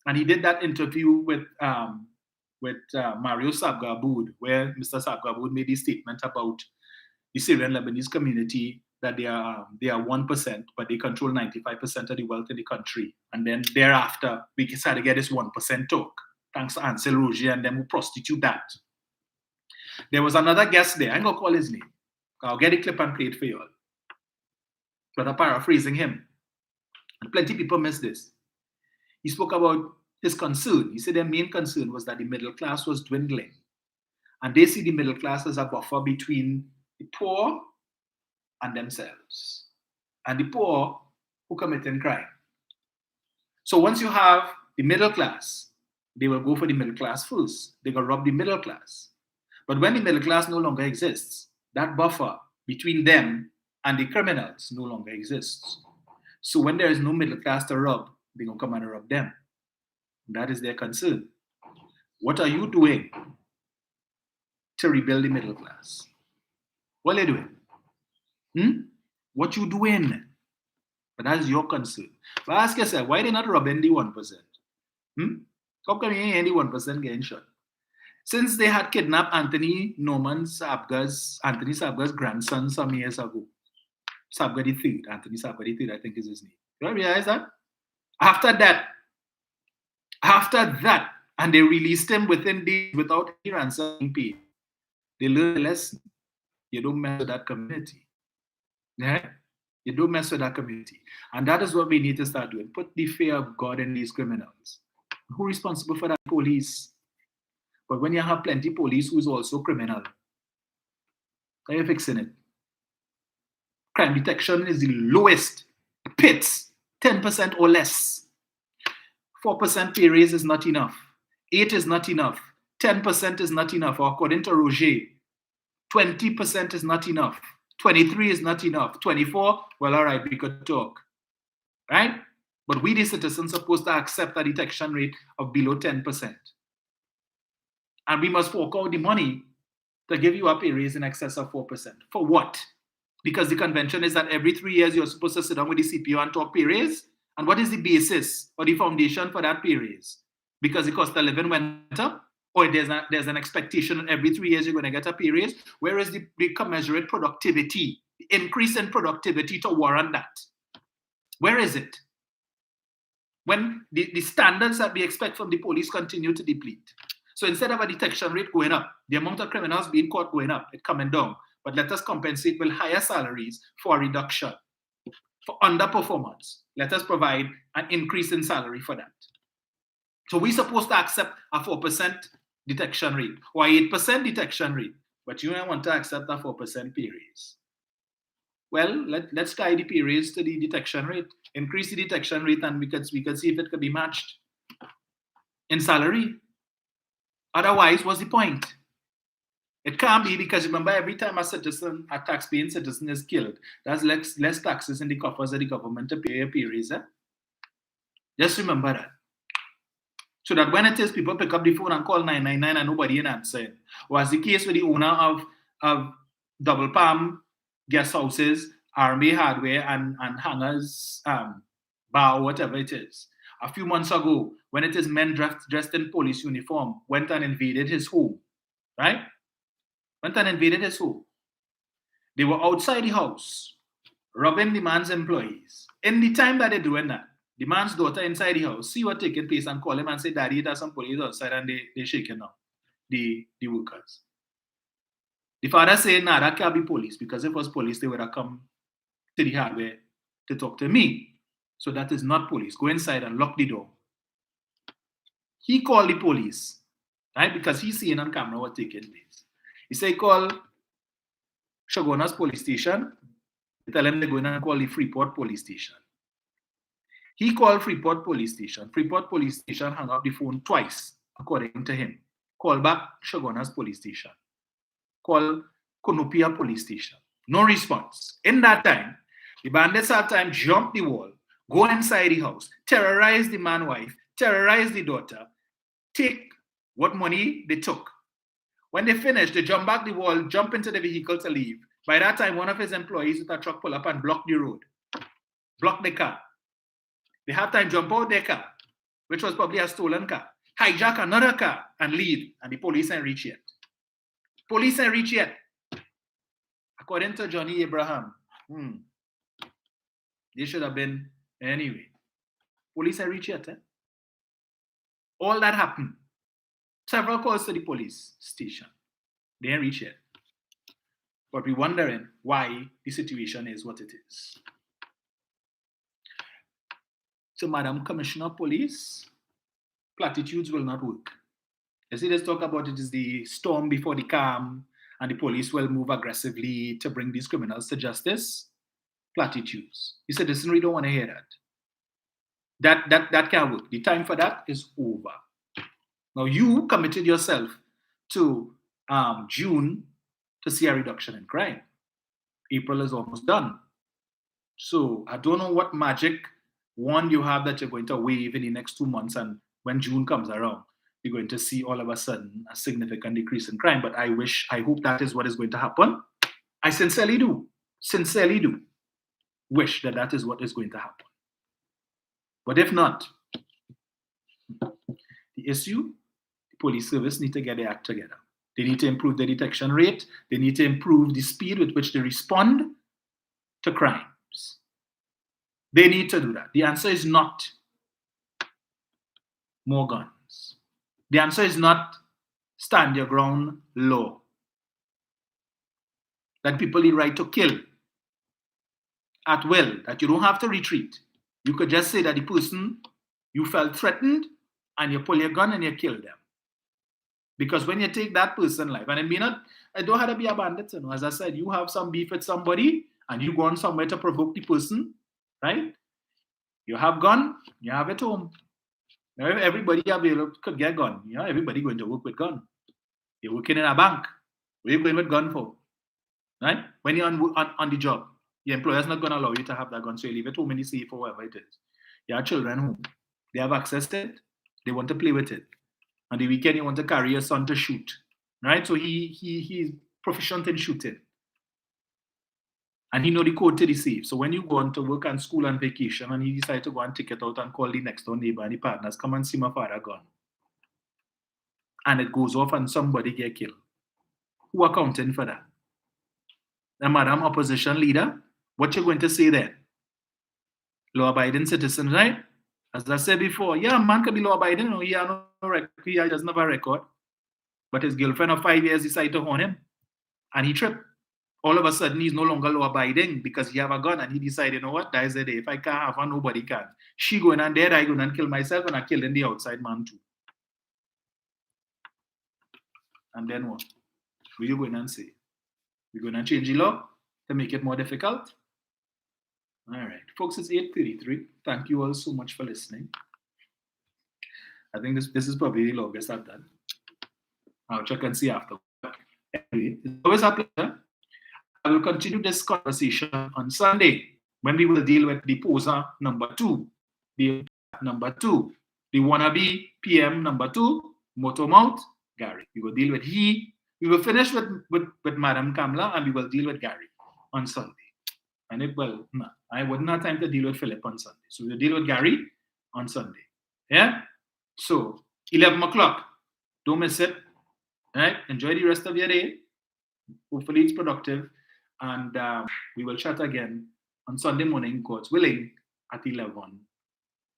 and he did that interview with Mario Sabga Aboud, where Mr. Sabga Aboud made a statement about the Syrian Lebanese community, that they are 1%, but they control 95% of the wealth in the country. And then thereafter, we decided to get this 1% talk, thanks to Ansel Roger and them who prostitute that. There was another guest there. I'm going to call his name. I'll get a clip and play it for you all. But I'm paraphrasing him. And plenty of people miss this. He spoke about his concern. He said their main concern was that the middle class was dwindling. And they see the middle class as a buffer between the poor and themselves, and the poor who committing crime. So once you have the middle class, they will go for the middle class first. They will rob the middle class. But when the middle class no longer exists, that buffer between them and the criminals no longer exists. So when there is no middle class to rob, they're going to come and rob them. That is their concern. What are you doing to rebuild the middle class? What are you doing? What you doing? But that's your concern. But ask yourself, why they not robbing the 1%? How come you ain't the 1% getting shot? Since they had kidnapped Anthony Sabga's grandson some years ago. Sabga the third, Anthony Sabga the third, I think is his name. You realize that? After that, and they released him within days without any ransom paid. They learned a lesson. You don't mess with that community. Yeah? You don't mess with that community. And that is what we need to start doing. Put the fear of God in these criminals. Who is responsible for that? Police. But when you have plenty police who is also criminal, how are you fixing it? Crime detection is the lowest. Pits, 10% or less. 4% pay raise is not enough. 8 is not enough. 10% is not enough. Or according to Roger, 20% is not enough. 23 is not enough. 24, well, all right, we could talk. Right? But we, the citizens, are supposed to accept a detection rate of below 10%. And we must fork out the money to give you a pay raise in excess of 4%. For what? Because the convention is that every 3 years you're supposed to sit down with the CPO and talk pay raise. And what is the basis or the foundation for that pay raise? Because the cost of living went up, or there's an expectation that every 3 years you're going to get a pay raise. Where is the commensurate productivity, the increase in productivity to warrant that? Where is it? When the standards that we expect from the police continue to deplete. So instead of a detection rate going up, the amount of criminals being caught going up, it's coming down. But let us compensate with higher salaries for a reduction. For underperformance, let us provide an increase in salary for that. So we're supposed to accept a 4% detection rate or 8% detection rate, but you don't want to accept a 4% pay raise. Well, let's tie the pay raise to the detection rate, increase the detection rate, and we could see if it could be matched in salary. Otherwise, what's the point? It can't be, because remember, every time a tax-paying citizen is killed, there's less taxes in the coffers of the government to pay a pay raise. Just remember that. So that when it is people pick up the phone and call 999 and nobody ain't answering, or as the case with the owner of Double Palm guest houses, Army Hardware and Hangers Bar, whatever it is. A few months ago, when it is men dressed in police uniform, went and invaded his home, right? Went and invaded his home. They were outside the house, robbing the man's employees. In the time that they're doing that, the man's daughter inside the house see what taking place and call him and say, Daddy, there's some police outside, and they're shaking up the workers. The father said, nah, that can't be police, because if it was police, they would have come to the hardware to talk to me. So that is not police. Go inside and lock the door. He called the police, right? Because he's seeing on camera what taking place. He said, call Shogunas police station. They tell him they're going to call the Freeport police station. He called Freeport police station. Freeport police station hung up the phone twice, according to him. Call back Shogunas police station. Call Konopia police station. No response. In that time, the bandits have time jump the wall, go inside the house, terrorize the man's wife, terrorize the daughter, take what money they took. When they finish, they jump back the wall, jump into the vehicle to leave. By that time, one of his employees with a truck pull up and block the road, block the car. They have time jump out their car, which was probably a stolen car, hijack another car and leave, and the police ain't reach yet. Police ain't reach yet. According to Johnny Abraham, they should have been anyway. Police ain't reach yet. All that happened. Several calls to the police station. They ain't reach yet. But we're wondering why the situation is what it is. So, Madam Commissioner of Police, platitudes will not work. You see, let's talk about it is the storm before the calm, and the police will move aggressively to bring these criminals to justice. Platitudes. The citizenry don't want to hear that. That can't work. The time for that is over. Now, you committed yourself to June to see a reduction in crime. April is almost done. So I don't know what magic wand you have that you're going to wave in the next 2 months, and when June comes around, you're going to see all of a sudden a significant decrease in crime. But I hope that is what is going to happen. I sincerely do. sincerely do wish that that is what is going to happen. But if not, the issue, the police service need to get their act together. They need to improve the detection rate. They need to improve the speed with which they respond to crimes. They need to do that. The answer is not more guns. The answer is not stand your ground law. That people need right to kill at will, that you don't have to retreat. You could just say that the person, you felt threatened and you pull your gun and you kill them. Because when you take that person's life, and I don't have to be a bandit, as I said, you have some beef with somebody and you go on somewhere to provoke the person, right? You have gun, you have it home. Now, if everybody available could get gun, everybody going to work with gun. You're working in a bank. Where are you going with gun for? Right? When you're on the job, your employer's not going to allow you to have that gun, so you leave it home in the safe or whatever it is. You have children home. They have access to it. They want to play with it. On the weekend, you want to carry your son to shoot. Right? So he's proficient in shooting. And he know the code to the safe. So when you go on to work and school and vacation and he decide to go and take it out and call the next door neighbor and the partners, come and see my father gun. And it goes off and somebody get killed. Who accounting for that? The madam opposition leader, what you going to say then? Law-abiding citizen, right? As I said before, yeah, man can be law-abiding, he doesn't have a record. But his girlfriend of 5 years decided to horn him. And he tripped. All of a sudden, he's no longer law-abiding because he have a gun and he decided, you know what, that is the day. If I can't have one, nobody can. She going and dead, I going and kill myself and I killing the outside man too. And then what? What are you going and say? We're going to change the law to make it more difficult? All right. Folks, it's 8:33. Thank you all so much for listening. I think this is probably the longest I've done. I'll check and see after. Anyway, it's always a pleasure. I will continue this conversation on Sunday when we will deal with the poser number 2, the number 2, the wannabe PM number 2, Motomouth, Gary. We will deal with he. We will finish with Madam Kamla and we will deal with Gary on Sunday. And I wouldn't have time to deal with Philip on Sunday. So we'll deal with Gary on Sunday. Yeah? So 11 o'clock. Don't miss it. All right? Enjoy the rest of your day. Hopefully it's productive. And we will chat again on Sunday morning, God's willing, at 11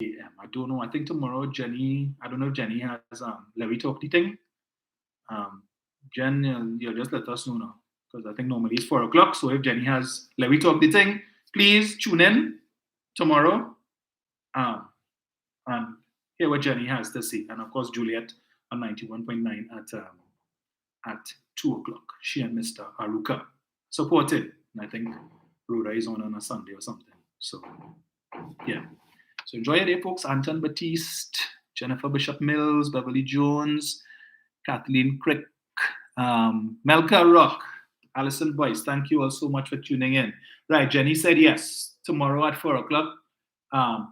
a.m. I don't know. I think tomorrow, Jenny, I don't know if Jenny has Levy Talk the thing. Jen, you'll just let us know now. Because I think normally it's 4 o'clock. So if Jenny has Levy Talk the thing, please tune in tomorrow and hear what Jenny has to say. And of course, Juliet on 91.9 at 2 o'clock. She and Mr. Aruka supported. And I think Rhoda is on a Sunday or something. So, yeah. So enjoy your day, folks. Anton Batiste, Jennifer Bishop Mills, Beverly Jones, Kathleen Crick, Melka Rock, Alison Boyce. Thank you all so much for tuning in. Right, Jenny said yes. Tomorrow at 4 o'clock,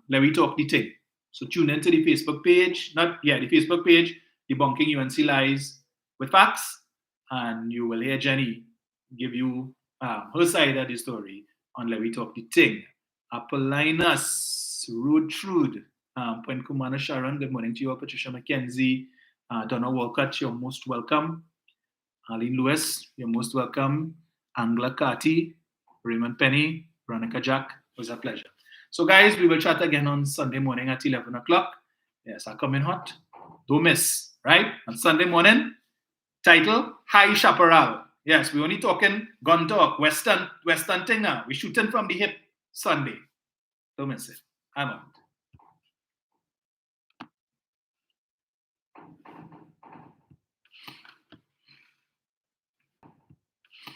let me talk the thing. So tune into the Facebook page. The Facebook page, Debunking UNC Lies with Facts. And you will hear Jenny give you her side of the story on Let Me Talk the Thing. Apollinus, Rude Trude, Point Kumana Sharon, good morning to you all. Patricia McKenzie, Donna Walcott, you're most welcome. Arlene Lewis, you're most welcome. Angela Carty, Raymond Penny, Veronica Jack, it was a pleasure. So guys, we will chat again on Sunday morning at 11 o'clock. Yes, I come in hot. Don't miss, right? On Sunday morning, title, High Chaparral. Yes, we're only talking gun talk, Western thing now. We're shooting from the hip Sunday. Don't miss it. I'm out.